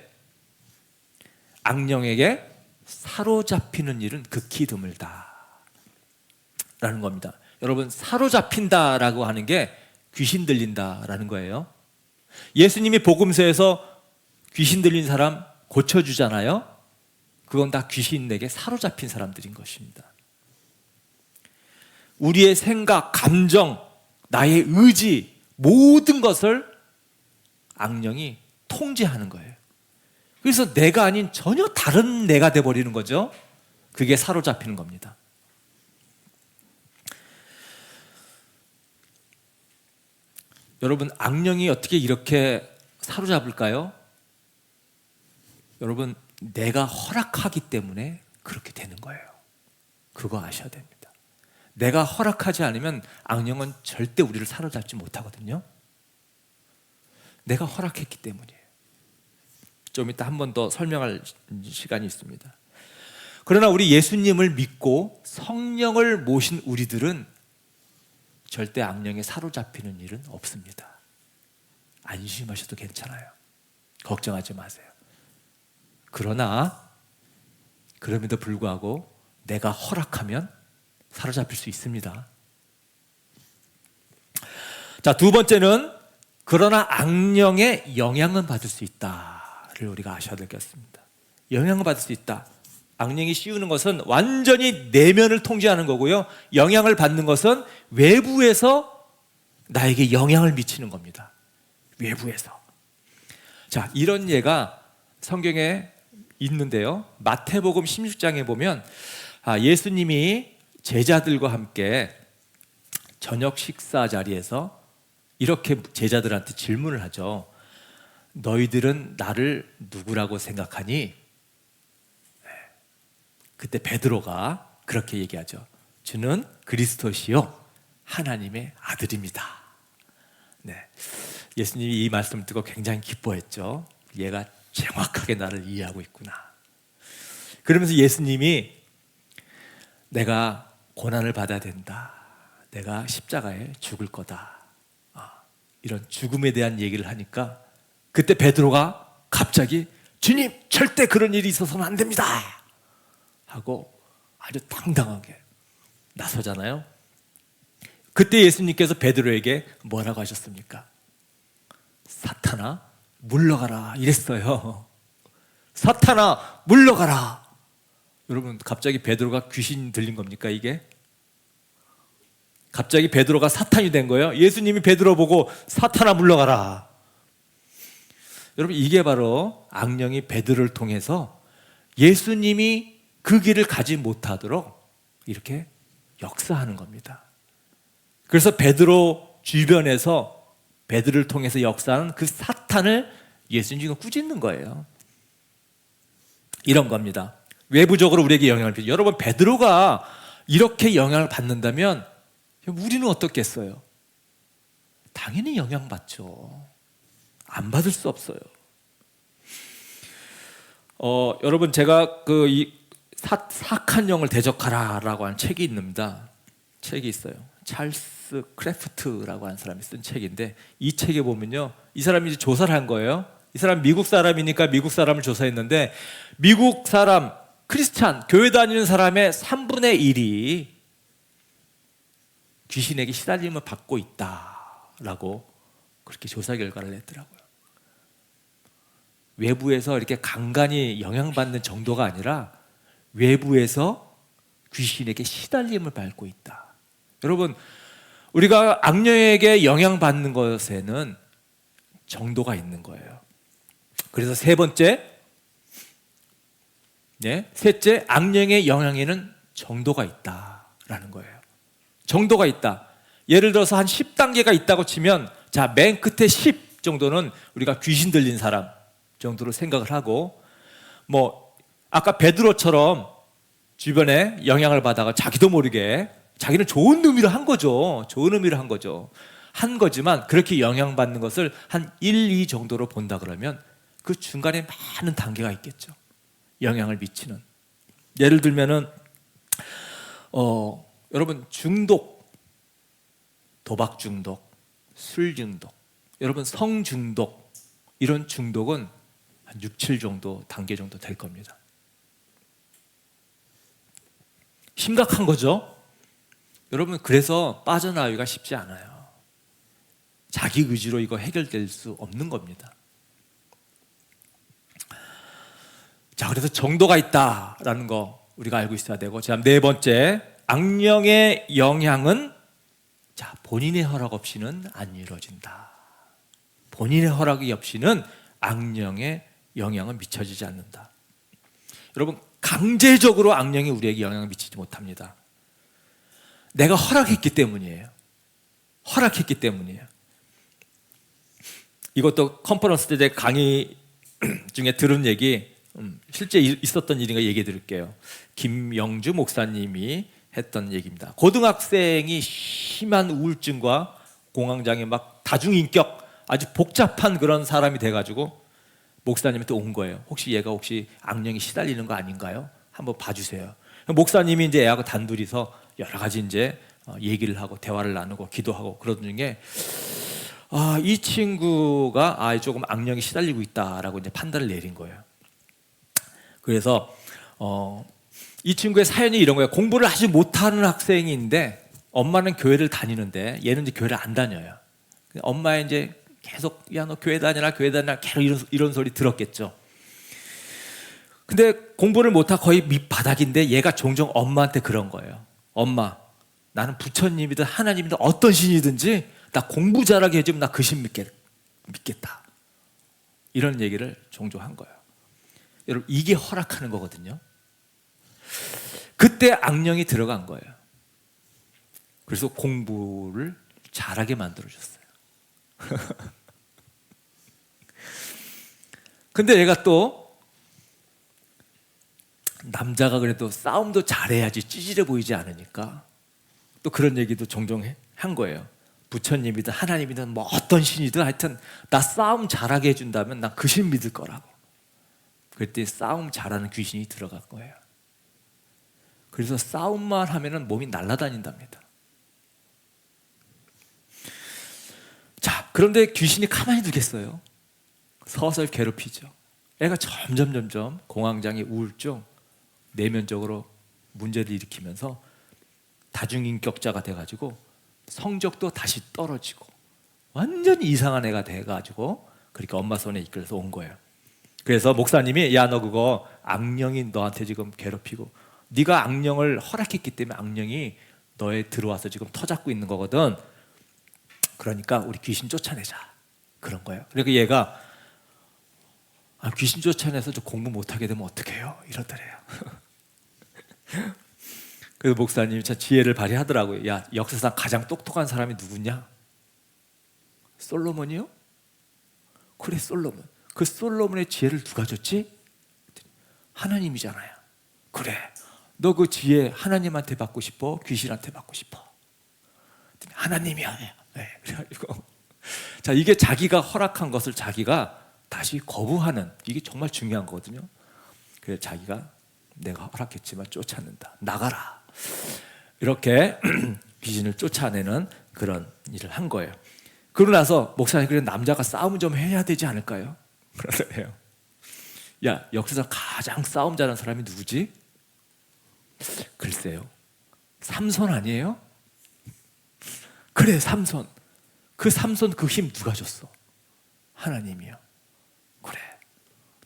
악령에게 사로잡히는 일은 극히 드물다 라는 겁니다. 여러분, 사로잡힌다라고 하는 게 귀신 들린다라는 거예요. 예수님이 복음서에서 귀신 들린 사람 고쳐주잖아요. 그건 다 귀신에게 사로잡힌 사람들인 것입니다. 우리의 생각, 감정, 나의 의지, 모든 것을 악령이 통제하는 거예요. 그래서 내가 아닌 전혀 다른 내가 돼버리는 거죠. 그게 사로잡히는 겁니다. 여러분, 악령이 어떻게 이렇게 사로잡을까요? 여러분, 내가 허락하기 때문에 그렇게 되는 거예요. 그거 아셔야 됩니다. 내가 허락하지 않으면 악령은 절대 우리를 사로잡지 못하거든요. 내가 허락했기 때문이에요. 좀 이따 한 번 더 설명할 시간이 있습니다. 그러나 우리 예수님을 믿고 성령을 모신 우리들은 절대 악령에 사로잡히는 일은 없습니다. 안심하셔도 괜찮아요. 걱정하지 마세요. 그러나 그럼에도 불구하고 내가 허락하면 사로잡힐 수 있습니다. 자, 두 번째는 그러나 악령의 영향은 받을 수 있다를 우리가 아셔야 되겠습니다. 영향을 받을 수 있다. 악령이 씌우는 것은 완전히 내면을 통제하는 거고요. 영향을 받는 것은 외부에서 나에게 영향을 미치는 겁니다. 외부에서. 자, 이런 예가 성경에 있는데요. 마태복음 16장에 보면 예수님이 제자들과 함께 저녁 식사 자리에서 이렇게 제자들한테 질문을 하죠. 너희들은 나를 누구라고 생각하니? 그때 베드로가 그렇게 얘기하죠. 주는 그리스도시요 하나님의 아들입니다. 네, 예수님이 이 말씀을 듣고 굉장히 기뻐했죠. 얘가 정확하게 나를 이해하고 있구나. 그러면서 예수님이 내가 고난을 받아야 된다. 내가 십자가에 죽을 거다. 이런 죽음에 대한 얘기를 하니까 그때 베드로가 갑자기 주님 절대 그런 일이 있어서는 안 됩니다 하고 아주 당당하게 나서잖아요. 그때 예수님께서 베드로에게 뭐라고 하셨습니까? 사탄아 물러가라 이랬어요. 사탄아 물러가라. 여러분 갑자기 베드로가 귀신 들린 겁니까 이게? 갑자기 베드로가 사탄이 된 거예요. 예수님이 베드로 보고 사탄아 물러가라. 여러분 이게 바로 악령이 베드로를 통해서 예수님이 그 길을 가지 못하도록 이렇게 역사하는 겁니다. 그래서 베드로 주변에서 베드로를 통해서 역사하는 그 사탄을 예수님이 꾸짖는 거예요. 이런 겁니다. 외부적으로 우리에게 영향을 받죠. 여러분 베드로가 이렇게 영향을 받는다면 우리는 어떻겠어요? 당연히 영향받죠. 안 받을 수 없어요. 여러분 제가 이 사악한 영을 대적하라라고 하는 책이 있습니다. 책이 있어요. 찰스 크래프트라고 하는 사람이 쓴 책인데 이 책에 보면요, 이 사람이 이제 조사를 한 거예요. 이 사람 미국 사람이니까 미국 사람을 조사했는데 미국 사람 크리스찬 교회 다니는 사람의 3분의 1이 귀신에게 시달림을 받고 있다라고 그렇게 조사 결과를 냈더라고요. 외부에서 이렇게 간간히 영향받는 정도가 아니라 외부에서 귀신에게 시달림을 받고 있다. 여러분 우리가 악령에게 영향받는 것에는 정도가 있는 거예요. 그래서 세 번째, 셋째, 악령의 영향에는 정도가 있다라는 거예요. 정도가 있다. 예를 들어서 한 10단계가 있다고 치면 자, 맨 끝에 10 정도는 우리가 귀신 들린 사람 정도로 생각을 하고, 아까 베드로처럼 주변에 영향을 받아가 자기도 모르게 자기는 좋은 의미로 한 거죠. 좋은 의미로 한 거죠. 한 거지만 그렇게 영향받는 것을 한 1, 2 정도로 본다 그러면 그 중간에 많은 단계가 있겠죠. 영향을 미치는. 예를 들면은 여러분 중독, 도박 중독, 술 중독, 여러분 성 중독, 이런 중독은 한 6, 7 정도 단계 정도 될 겁니다. 심각한 거죠. 여러분 그래서 빠져나오기가 쉽지 않아요. 자기 의지로 이거 해결될 수 없는 겁니다. 자, 그래서 정도가 있다라는 거 우리가 알고 있어야 되고, 자, 네 번째, 악령의 영향은 본인의 허락 없이는 안 이루어진다. 본인의 허락이 없이는 악령의 영향은 미쳐지지 않는다. 여러분 강제적으로 악령이 우리에게 영향을 미치지 못합니다. 내가 허락했기 때문이에요. 허락했기 때문이에요. 이것도 컨퍼런스 때 강의 중에 들은 얘기, 실제 있었던 일인가 얘기해 드릴게요. 김영주 목사님이 했던 얘기입니다. 고등학생이 심한 우울증과 공황장애 막 다중인격 아주 복잡한 그런 사람이 돼가지고 목사님한테 온 거예요. 혹시 얘가 혹시 악령이 시달리는 거 아닌가요? 한번 봐주세요. 목사님이 이제 애하고 단둘이서 여러 가지 이제 얘기를 하고 대화를 나누고 기도하고 그러던 중에 이 친구가 조금 악령이 시달리고 있다라고 이제 판단을 내린 거예요. 그래서 이 친구의 사연이 이런 거예요. 공부를 아주 못하는 학생인데 엄마는 교회를 다니는데 얘는 이제 교회를 안 다녀요. 엄마의 이제 계속 야 너 교회 다니라 계속 이런 소리 들었겠죠. 근데 공부를 못하고 거의 밑바닥인데 얘가 종종 엄마한테 그런 거예요. 엄마, 나는 부처님이든 하나님이든 어떤 신이든지 나 공부 잘하게 해주면 나 그 신 믿겠다. 이런 얘기를 종종 한 거예요. 여러분, 이게 허락하는 거거든요. 그때 악령이 들어간 거예요. 그래서 공부를 잘하게 만들어줬어요. 근데 얘가 또 남자가 그래도 싸움도 잘해야지 찌질해 보이지 않으니까 또 그런 얘기도 종종 한 거예요. 부처님이든 하나님이든 뭐 어떤 신이든 하여튼 나 싸움 잘하게 해준다면 난 그 신 믿을 거라고. 그때 싸움 잘하는 귀신이 들어간 거예요. 그래서 싸움만 하면은 몸이 날아다닌답니다. 자, 그런데 귀신이 가만히 두겠어요? 서서히 괴롭히죠. 애가 점점 공황장애, 우울증, 내면적으로 문제를 일으키면서 다중인격자가 돼가지고 성적도 다시 떨어지고 완전히 이상한 애가 돼가지고 그러니까 엄마 손에 이끌려서 온 거예요. 그래서 목사님이 야 너 그거 악령이 너한테 지금 괴롭히고 네가 악령을 허락했기 때문에 악령이 너에 들어와서 지금 터잡고 있는 거거든. 그러니까 우리 귀신 쫓아내자 그런 거예요. 그러니까 얘가 귀신 쫓아내서 저 공부 못하게 되면 어떡해요? 이러더래요. 그래서 목사님이 참 지혜를 발휘하더라고요. 야, 역사상 가장 똑똑한 사람이 누구냐? 솔로몬이요? 그래, 솔로몬. 그 솔로몬의 지혜를 누가 줬지? 하나님이잖아요. 그래, 너 그 지혜 하나님한테 받고 싶어? 귀신한테 받고 싶어? 하나님이야. 네, 그래가지고 자, 이게 자기가 허락한 것을 자기가 다시 거부하는, 이게 정말 중요한 거거든요. 그래서 자기가 내가 허락했지만 쫓아낸다. 나가라. 이렇게 귀신을 쫓아내는 그런 일을 한 거예요. 그러고 나서 목사님, 그래 남자가 싸움 좀 해야 되지 않을까요? 그러더래요. 야, 역사상 가장 싸움 잘하는 사람이 누구지? 글쎄요, 삼손 아니에요? 그래, 삼손. 그 삼손 그 힘 누가 줬어? 하나님이요. 그래,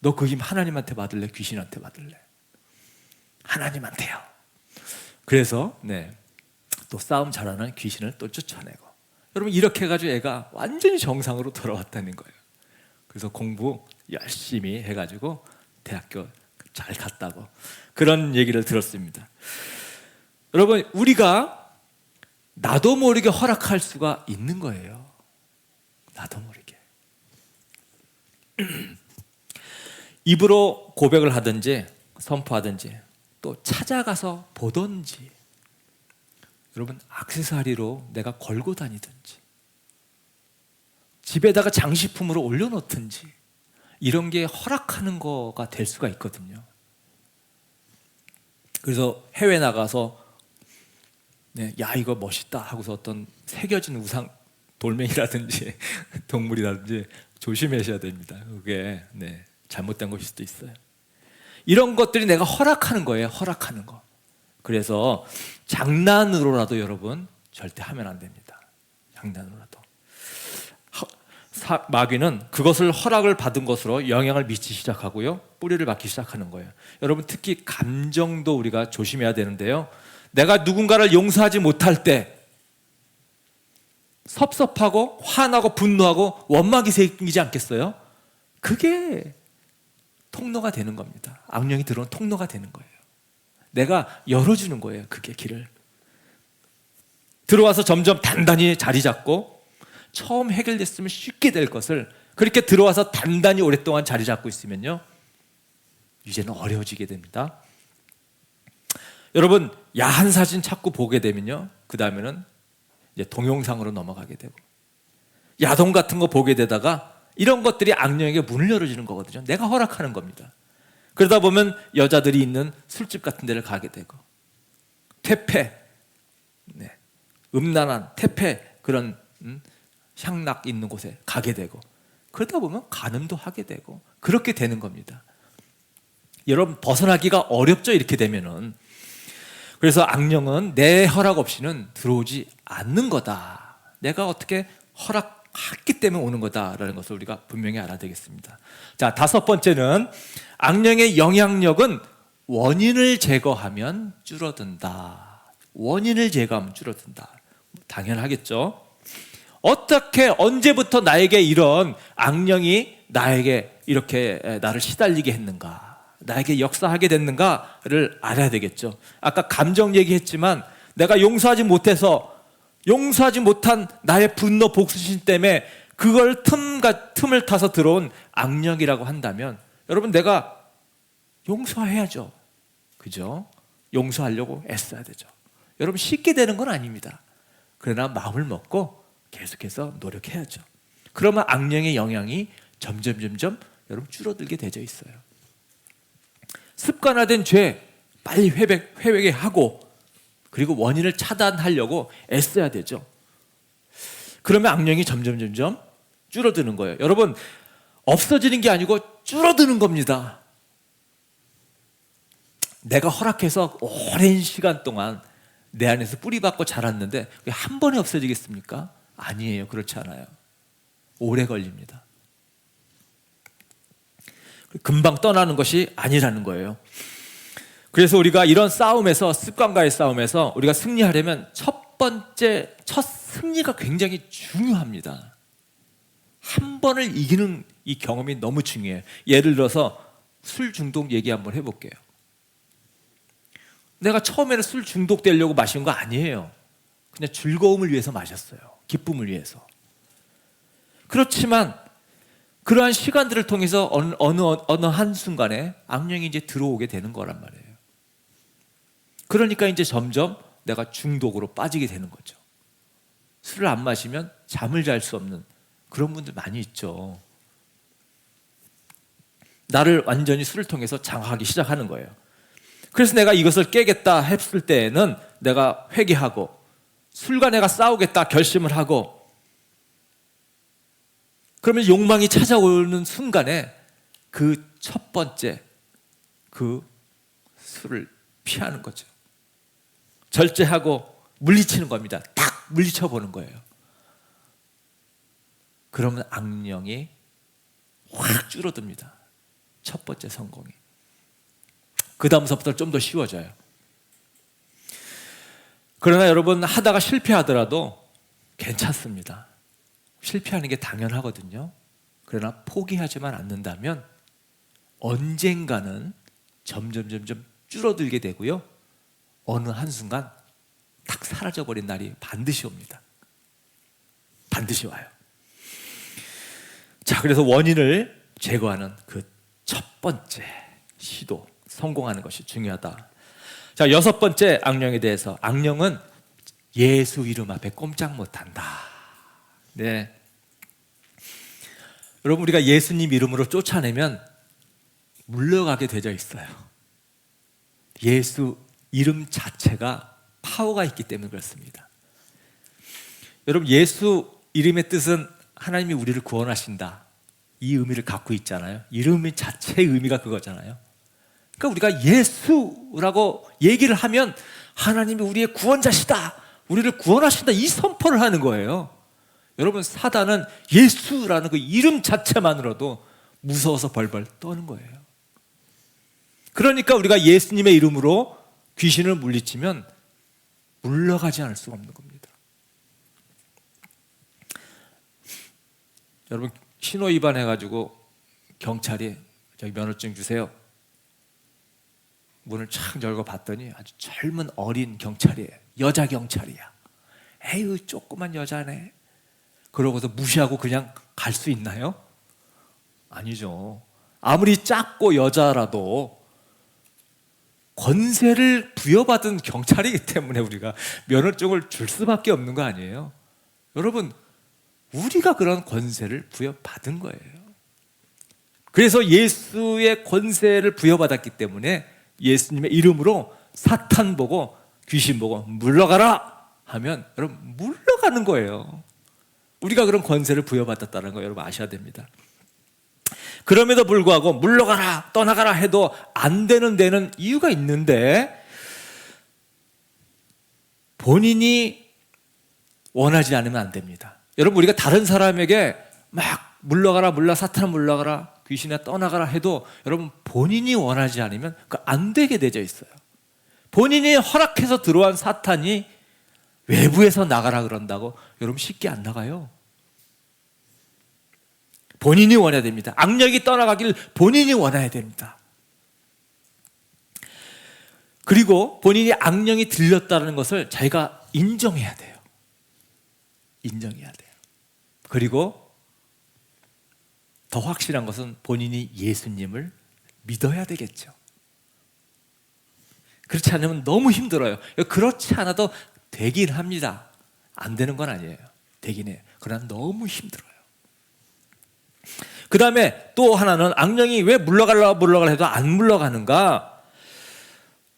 너 그 힘 하나님한테 받을래? 귀신한테 받을래? 하나님한테요. 그래서 또 싸움 잘하는 귀신을 또 쫓아내고, 여러분 이렇게 해가지고 애가 완전히 정상으로 돌아왔다는 거예요. 그래서 공부 열심히 해가지고 대학교 잘 갔다고 그런 얘기를 들었습니다. 여러분, 우리가 나도 모르게 허락할 수가 있는 거예요. 나도 모르게. 입으로 고백을 하든지 선포하든지 또 찾아가서 보든지, 여러분 액세서리로 내가 걸고 다니든지 집에다가 장식품으로 올려놓든지 이런 게 허락하는 거가 될 수가 있거든요. 그래서 해외 나가서 야 이거 멋있다 하고서 어떤 새겨진 우상, 돌멩이라든지 동물이라든지 조심하셔야 됩니다. 그게 잘못된 것일 수도 있어요. 이런 것들이 내가 허락하는 거예요. 허락하는 거. 그래서 장난으로라도 여러분 절대 하면 안 됩니다. 장난으로라도. 마귀는 그것을 허락을 받은 것으로 영향을 미치기 시작하고요, 뿌리를 박기 시작하는 거예요. 여러분 특히 감정도 우리가 조심해야 되는데요, 내가 누군가를 용서하지 못할 때 섭섭하고 화나고 분노하고 원망이 생기지 않겠어요? 그게 통로가 되는 겁니다. 악령이 들어온 통로가 되는 거예요. 내가 열어주는 거예요. 그게 길을 들어와서 점점 단단히 자리 잡고, 처음 해결됐으면 쉽게 될 것을 그렇게 들어와서 단단히 오랫동안 자리 잡고 있으면요, 이제는 어려워지게 됩니다. 여러분 야한 사진 자꾸 보게 되면요, 그 다음에는 이제 동영상으로 넘어가게 되고, 야동 같은 거 보게 되다가 이런 것들이 악령에게 문을 열어주는 거거든요. 내가 허락하는 겁니다. 그러다 보면 여자들이 있는 술집 같은 데를 가게 되고, 퇴폐, 네, 음란한 퇴폐 그런 향락 있는 곳에 가게 되고, 그러다 보면 간음도 하게 되고 그렇게 되는 겁니다. 여러분, 벗어나기가 어렵죠, 이렇게 되면은. 그래서 악령은 내 허락 없이는 들어오지 않는 거다. 내가 어떻게 허락했기 때문에 오는 거다라는 것을 우리가 분명히 알아야 되겠습니다. 자, 다섯 번째는 악령의 영향력은 원인을 제거하면 줄어든다. 원인을 제거하면 줄어든다. 당연하겠죠. 어떻게, 언제부터 나에게 이런 악령이 나에게 이렇게 나를 시달리게 했는가, 나에게 역사하게 됐는가를 알아야 되겠죠. 아까 감정 얘기했지만 내가 용서하지 못한 나의 분노, 복수심 때문에 그걸 틈을 타서 들어온 악령이라고 한다면, 여러분, 내가 용서해야죠. 그죠? 용서하려고 애써야 되죠. 여러분, 쉽게 되는 건 아닙니다. 그러나 마음을 먹고 계속해서 노력해야죠. 그러면 악령의 영향이 점점 여러분 줄어들게 되어 있어요. 습관화된 죄 빨리 회복에 하고, 그리고 원인을 차단하려고 애써야 되죠. 그러면 악령이 점점 줄어드는 거예요. 여러분, 없어지는 게 아니고 줄어드는 겁니다. 내가 허락해서 오랜 시간 동안 내 안에서 뿌리박고 자랐는데 그게 한 번에 없어지겠습니까? 아니에요. 그렇지 않아요. 오래 걸립니다. 금방 떠나는 것이 아니라는 거예요. 그래서 우리가 이런 싸움에서, 습관과의 싸움에서 우리가 승리하려면 첫 승리가 굉장히 중요합니다. 한 번을 이기는 이 경험이 너무 중요해요. 예를 들어서 술 중독 얘기 한번 해볼게요. 내가 처음에는 술 중독되려고 마신 거 아니에요. 그냥 즐거움을 위해서 마셨어요. 기쁨을 위해서. 그렇지만 그러한 시간들을 통해서 어느 한순간에 악령이 이제 들어오게 되는 거란 말이에요. 그러니까 이제 점점 내가 중독으로 빠지게 되는 거죠. 술을 안 마시면 잠을 잘 수 없는 그런 분들 많이 있죠. 나를 완전히 술을 통해서 장악하기 시작하는 거예요. 그래서 내가 이것을 깨겠다 했을 때에는 내가 회개하고, 술과 내가 싸우겠다 결심을 하고, 그러면 욕망이 찾아오는 순간에 그 첫 번째 그 술을 피하는 거죠. 절제하고 물리치는 겁니다. 딱 물리쳐 보는 거예요. 그러면 악령이 확 줄어듭니다. 첫 번째 성공이. 그 다음서부터 좀 더 쉬워져요. 그러나 여러분, 하다가 실패하더라도 괜찮습니다. 실패하는 게 당연하거든요. 그러나 포기하지만 않는다면 언젠가는 점점 줄어들게 되고요. 어느 한순간 딱 사라져버린 날이 반드시 옵니다. 반드시 와요. 자, 그래서 원인을 제거하는 그 첫 번째 시도, 성공하는 것이 중요하다. 자, 여섯 번째 악령에 대해서. 악령은 예수 이름 앞에 꼼짝 못한다. 네. 여러분, 우리가 예수님 이름으로 쫓아내면 물러가게 되어 있어요. 예수 이름 자체가 파워가 있기 때문에 그렇습니다. 여러분, 예수 이름의 뜻은 하나님이 우리를 구원하신다, 이 의미를 갖고 있잖아요. 이름 자체의 의미가 그거잖아요. 그러니까 우리가 예수라고 얘기를 하면 하나님이 우리의 구원자시다, 우리를 구원하신다, 이 선포를 하는 거예요. 여러분, 사단은 예수라는 그 이름 자체만으로도 무서워서 벌벌 떠는 거예요. 그러니까 우리가 예수님의 이름으로 귀신을 물리치면 물러가지 않을 수가 없는 겁니다. 여러분, 신호 위반해가지고 경찰이 저기 면허증 주세요. 문을 착 열고 봤더니 아주 젊은 어린 경찰이에요. 여자 경찰이야. 에휴, 조그만 여자네. 그러고서 무시하고 그냥 갈 수 있나요? 아니죠. 아무리 작고 여자라도 권세를 부여받은 경찰이기 때문에 우리가 면허증을 줄 수밖에 없는 거 아니에요? 여러분, 우리가 그런 권세를 부여받은 거예요. 그래서 예수의 권세를 부여받았기 때문에 예수님의 이름으로 사탄 보고 귀신 보고 물러가라 하면 여러분 물러가는 거예요. 우리가 그런 권세를 부여받았다는 거 여러분 아셔야 됩니다. 그럼에도 불구하고 물러가라 떠나가라 해도 안 되는 데는 이유가 있는데 본인이 원하지 않으면 안 됩니다. 여러분 우리가 다른 사람에게 막 물러가라 사탄아 물러가라 귀신아 떠나가라 해도 여러분 본인이 원하지 않으면 안 되게 되어 있어요. 본인이 허락해서 들어온 사탄이 외부에서 나가라 그런다고 여러분 쉽게 안 나가요. 본인이 원해야 됩니다. 악력이 떠나가길 본인이 원해야 됩니다. 그리고 본인이 악령이 들렸다는 것을 자기가 인정해야 돼요. 인정해야 돼요. 그리고 더 확실한 것은 본인이 예수님을 믿어야 되겠죠. 그렇지 않으면 너무 힘들어요. 그렇지 않아도 되긴 합니다. 안 되는 건 아니에요. 되긴 해요. 그러나 너무 힘들어요. 그 다음에 또 하나는 악령이 왜 물러가라 해도 안 물러가는가?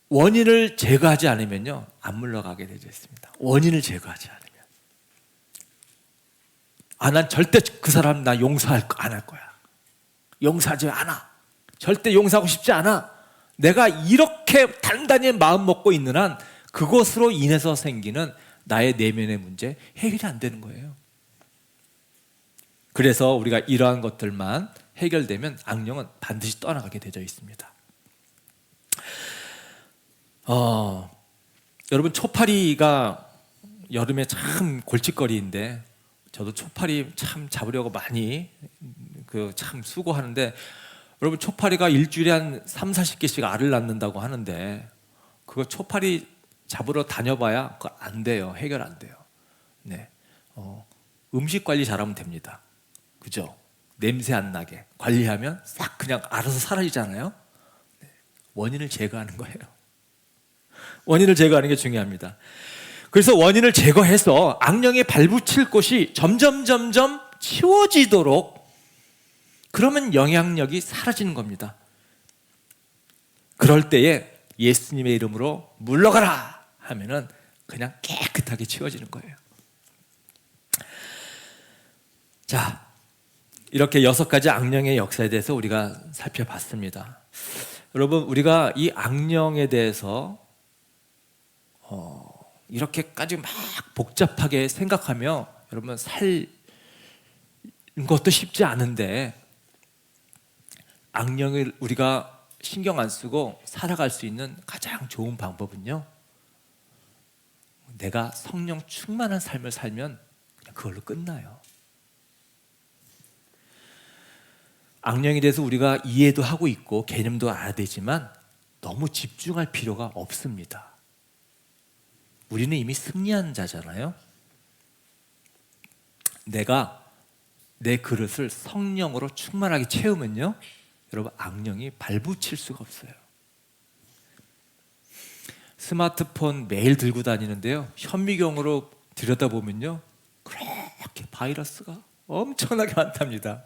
원인을 제거하지 않으면요 안 물러가게 되어 있습니다. 원인을 제거하지 않으면 난 절대 그 사람 나 용서할 거 안 할 거야. 용서하지 않아. 절대 용서하고 싶지 않아. 내가 이렇게 단단히 마음 먹고 있는 한 그것으로 인해서 생기는 나의 내면의 문제 해결이 안 되는 거예요. 그래서 우리가 이러한 것들만 해결되면 악령은 반드시 떠나가게 되어 있습니다. 여러분 초파리가 여름에 참 골칫거리인데 저도 초파리 참 잡으려고 많이 참 수고하는데 여러분 초파리가 일주일에 한 30-40개씩 알을 낳는다고 하는데 그거 초파리 잡으러 다녀봐야 그거 안 돼요. 해결 안 돼요. 네. 음식 관리 잘하면 됩니다. 그죠? 냄새 안 나게 관리하면 싹 그냥 알아서 사라지잖아요. 네. 원인을 제거하는 거예요. 원인을 제거하는 게 중요합니다. 그래서 원인을 제거해서 악령이 발붙일 곳이 점점 치워지도록 그러면 영향력이 사라지는 겁니다. 그럴 때에 예수님의 이름으로 물러가라 하면은 그냥 깨끗하게 치워지는 거예요. 자, 이렇게 6가지 악령의 역사에 대해서 우리가 살펴봤습니다. 여러분 우리가 이 악령에 대해서 이렇게까지 막 복잡하게 생각하며 여러분 살 것도 쉽지 않은데 악령을 우리가 신경 안 쓰고 살아갈 수 있는 가장 좋은 방법은요 내가 성령 충만한 삶을 살면 그냥 그걸로 끝나요. 악령에 대해서 우리가 이해도 하고 있고 개념도 알아야 되지만 너무 집중할 필요가 없습니다. 우리는 이미 승리한 자잖아요. 내가 내 그릇을 성령으로 충만하게 채우면요 여러분 악령이 발붙일 수가 없어요. 스마트폰 매일 들고 다니는데요 현미경으로 들여다보면요 그렇게 바이러스가 엄청나게 많답니다.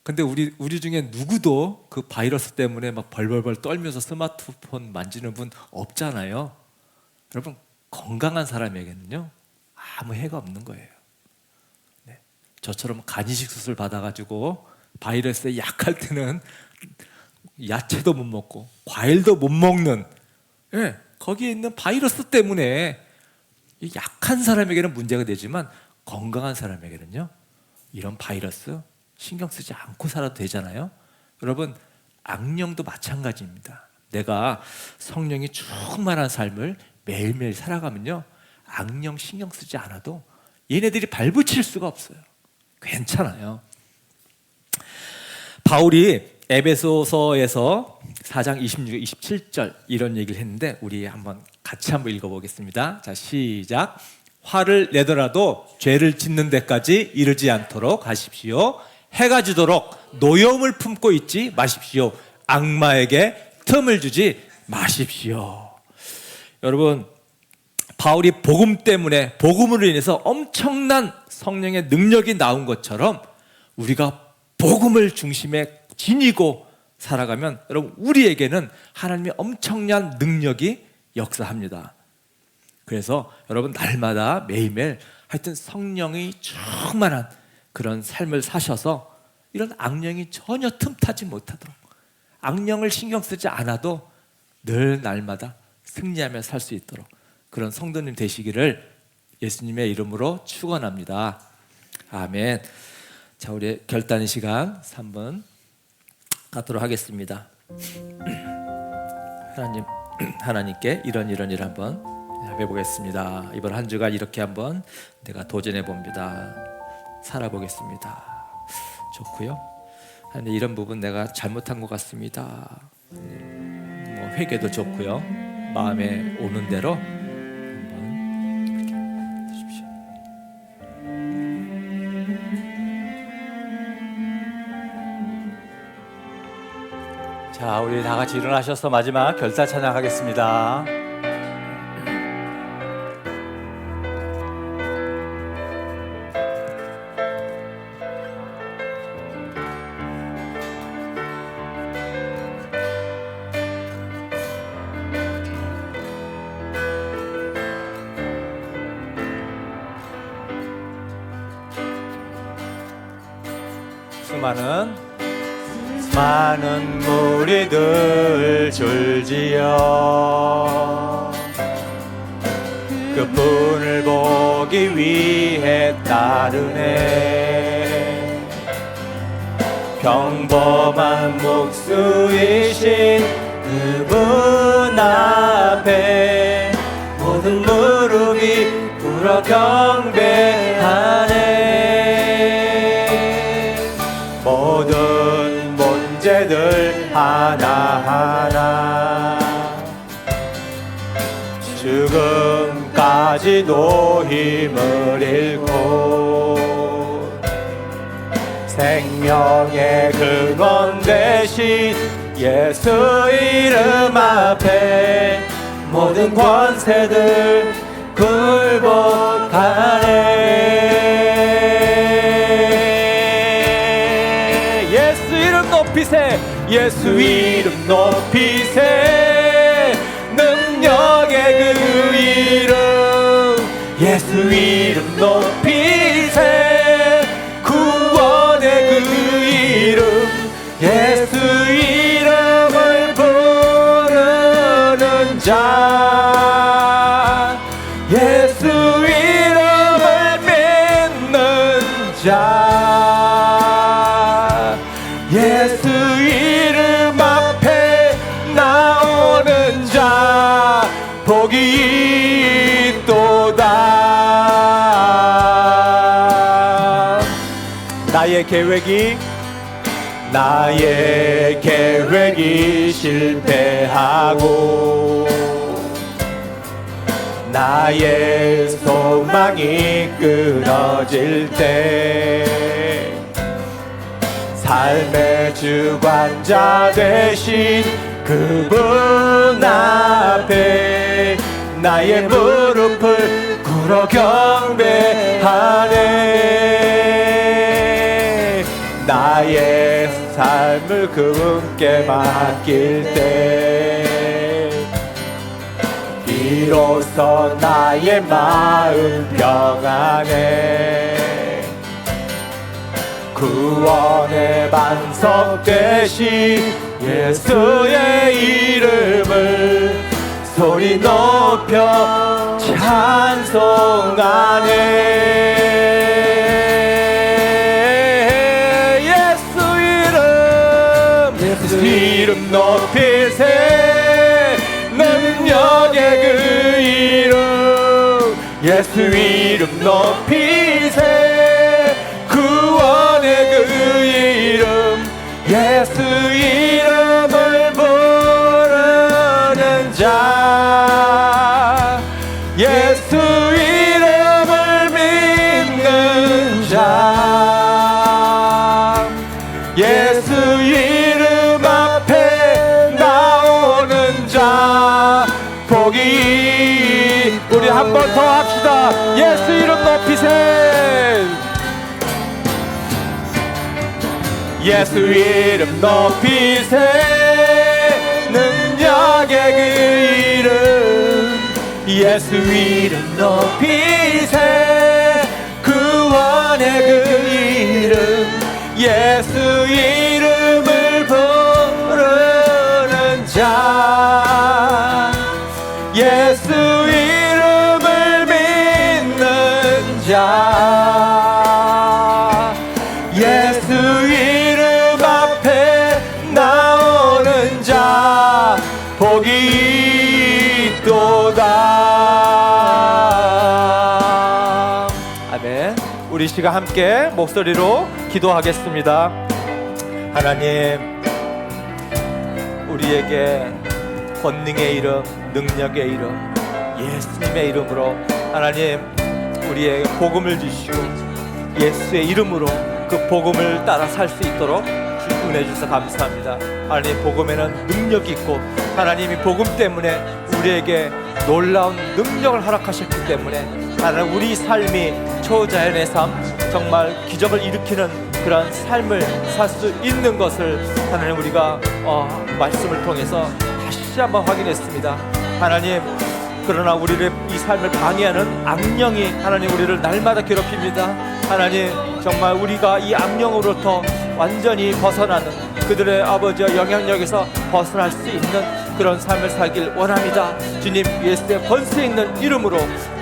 근데 우리 중에 누구도 그 바이러스 때문에 막 벌벌벌 떨면서 스마트폰 만지는 분 없잖아요. 여러분 건강한 사람에게는요 아무 해가 없는 거예요. 네. 저처럼 간이식 수술 받아가지고 바이러스에 약할 때는 야채도 못 먹고 과일도 못 먹는 거기에 있는 바이러스 때문에 약한 사람에게는 문제가 되지만 건강한 사람에게는요 이런 바이러스 신경 쓰지 않고 살아도 되잖아요. 여러분 악령도 마찬가지입니다. 내가 성령이 충만한 삶을 매일매일 살아가면요 악령 신경 쓰지 않아도 얘네들이 발붙일 수가 없어요. 괜찮아요. 바울이 에베소서에서 4장 26, 27절 이런 얘기를 했는데 우리 같이 한번 읽어보겠습니다. 자, 시작. 화를 내더라도 죄를 짓는 데까지 이르지 않도록 하십시오. 해가 지도록 노여움을 품고 있지 마십시오. 악마에게 틈을 주지 마십시오. 여러분 바울이 복음 때문에, 복음으로 인해서 엄청난 성령의 능력이 나온 것처럼 우리가 복음을 중심에 지니고 살아가면 여러분 우리에게는 하나님의 엄청난 능력이 역사합니다. 그래서 여러분 날마다 매일매일 하여튼 성령이 충만한 그런 삶을 사셔서 이런 악령이 전혀 틈타지 못하도록, 악령을 신경 쓰지 않아도 늘 날마다 승리하며 살 수 있도록 그런 성도님 되시기를 예수님의 이름으로 축원합니다. 아멘. 자, 우리 결단 시간 3분 갖도록 하겠습니다. 하나님께 이런 일 한번 해보겠습니다. 이번 한 주간 이렇게 한번 내가 도전해 봅니다. 살아보겠습니다. 좋고요. 근데 이런 부분 내가 잘못한 것 같습니다. 뭐 회개도 좋고요. 마음에 오는 대로 한번 이렇게 해주십시오. 자, 우리 다 같이 일어나셔서 마지막 결단 찬양하겠습니다. 많은 무리들 줄지어 그분을 보기 위해 따르네. 평범한 목수이신 그분 앞에 모든 무릎이 꿇어 경배하네. 모든 문제들 하나하나 죽음까지도 힘을 잃고 생명의 근원 되신 예수 이름 앞에 모든 권세들 굴복하네. 예수 이름 높이세. 예수 이름 높이세. 능력의 그 이름. 예수 이름 높이세. 구원의 그 이름. 예수 이름을 부르는 자. 예수 이름을 믿는 자. 예수 이름 앞에 나오는 자 복이 있도다. 나의 계획이 실패하고 나의 소망이 끊어질 때 삶의 주관자 되신 그분 앞에 나의 무릎을 꿇어 경배하네. 나의 삶을 그분께 맡길 때 비로소 나의 마음 평안해. 구원의 반석 되신 예수의 이름을 소리 높여 찬송하네. 예수 이름 높이세. 능력의 그 이름. 예수 이름 높이세. 구원의 그 이름. 예수 이름을 부르는 자. 예수 이름을 믿는 자. 예수 이름 앞에 나오는 자 복이. 우리 한 번 예수 이름 높이세 능력의 그 이름 예수 이름 높이세 구원의 그 이름 예수 이름을 부르는 자 예수 이름을 믿는 자 예수 이름 앞에 나오는 자 복이 있도다. 아멘. 우리 시가 함께 목소리로 기도하겠습니다. 하나님, 우리에게 권능의 이름, 능력의 이름, 예수님의 이름으로 하나님 우리에게 복음을 주시고 예수의 이름으로 그 복음을 따라 살 수 있도록 은혜 주셔서 감사합니다. 하나님, 복음에는 능력이 있고 하나님이 복음 때문에 우리에게 놀라운 능력을 허락하셨기 때문에 하나님 우리 삶이 초자연의 삶, 정말 기적을 일으키는 그런 삶을 살 수 있는 것을 하나님 우리가 말씀을 통해서 다시 한번 확인했습니다. 하나님, 그러나 우리를 이 삶을 방해하는 악령이 하나님 우리를 날마다 괴롭힙니다. 하나님, 정말 우리가 이 악령으로부터 완전히 벗어나는 그들의 아버지와 영향력에서 벗어날 수 있는 그런 삶을 살길 원합니다. 주님, 예수의 권세 있는 이름으로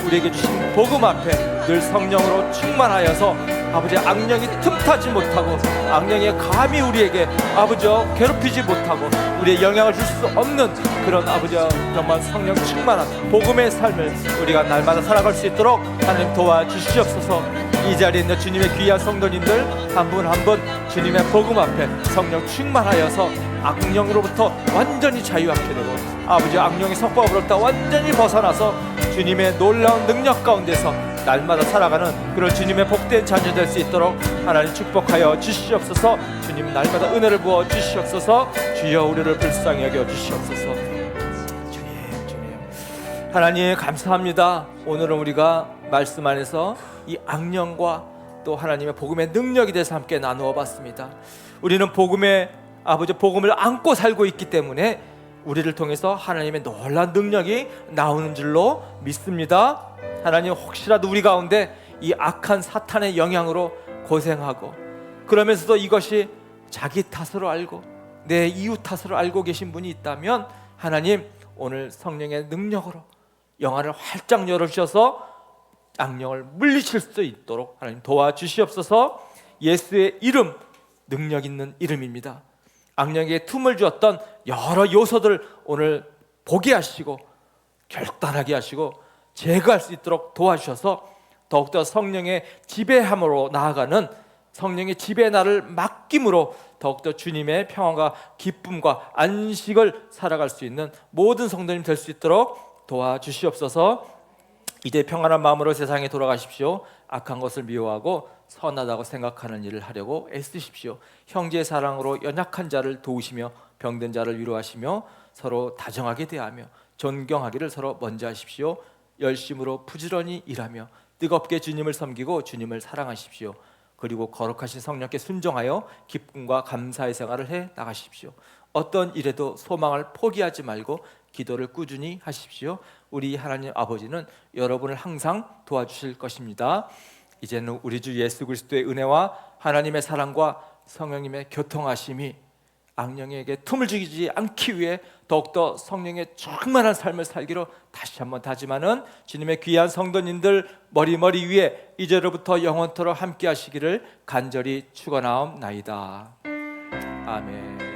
우리에게 주신 복음 앞에 늘 성령으로 충만하여서 아버지 악령이 틈타지 못하고 악령의 감히 우리에게 아버지와 괴롭히지 못하고 우리의 영향을 줄 수 없는 그런 아버지와 정말 성령 충만한 복음의 삶을 우리가 날마다 살아갈 수 있도록 하나님 도와주시옵소서. 이 자리에 있는 주님의 귀한 성도님들 한 분 한 분 주님의 복음 앞에 성령 충만하여서 악령으로부터 완전히 자유하게 되고 아버지 악령의 속박으로부터 완전히 벗어나서 주님의 놀라운 능력 가운데서 날마다 살아가는 그런 주님의 복된 자녀 될 수 있도록 하나님 축복하여 주시옵소서. 주님 날마다 은혜를 부어 주시옵소서. 주여 우리를 불쌍히 여겨 주시옵소서. 주님 하나님 감사합니다. 오늘은 우리가 말씀 안에서 이 악령과 또 하나님의 복음의 능력에 대해서 함께 나누어 봤습니다. 우리는 복음의 아버지 복음을 안고 살고 있기 때문에 우리를 통해서 하나님의 놀라운 능력이 나오는 줄로 믿습니다. 하나님, 혹시라도 우리 가운데 이 악한 사탄의 영향으로 고생하고 그러면서도 이것이 자기 탓으로 알고 내 이웃 탓으로 알고 계신 분이 있다면 하나님, 오늘 성령의 능력으로 영안을 활짝 열어주셔서 악령을 물리칠 수 있도록 하나님 도와주시옵소서. 예수의 이름, 능력 있는 이름입니다. 악령에게 틈을 주었던 여러 요소들을 오늘 보게 하시고 결단하게 하시고 제거할 수 있도록 도와주셔서 더욱더 성령의 지배함으로 나아가는 성령의 지배 나를 맡김으로 더욱더 주님의 평안과 기쁨과 안식을 살아갈 수 있는 모든 성도님 될 수 있도록 도와주시옵소서. 이제 평안한 마음으로 세상에 돌아가십시오. 악한 것을 미워하고 선하다고 생각하는 일을 하려고 애쓰십시오. 형제의 사랑으로 연약한 자를 도우시며 병든 자를 위로하시며 서로 다정하게 대하며 존경하기를 서로 먼저 하십시오. 열심으로 부지런히 일하며 뜨겁게 주님을 섬기고 주님을 사랑하십시오. 그리고 거룩하신 성령께 순종하여 기쁨과 감사의 생활을 해 나가십시오. 어떤 일에도 소망을 포기하지 말고 기도를 꾸준히 하십시오. 우리 하나님 아버지는 여러분을 항상 도와주실 것입니다. 이제는 우리 주 예수 그리스도의 은혜와 하나님의 사랑과 성령님의 교통하심이 악령에게 틈을 주지 않기 위해 더욱더 성령의 충만한 삶을 살기로 다시 한번 다짐하는 주님의 귀한 성도님들 머리 위에 이제로부터 영원토록 함께 하시기를 간절히 축원하옵나이다. 아멘.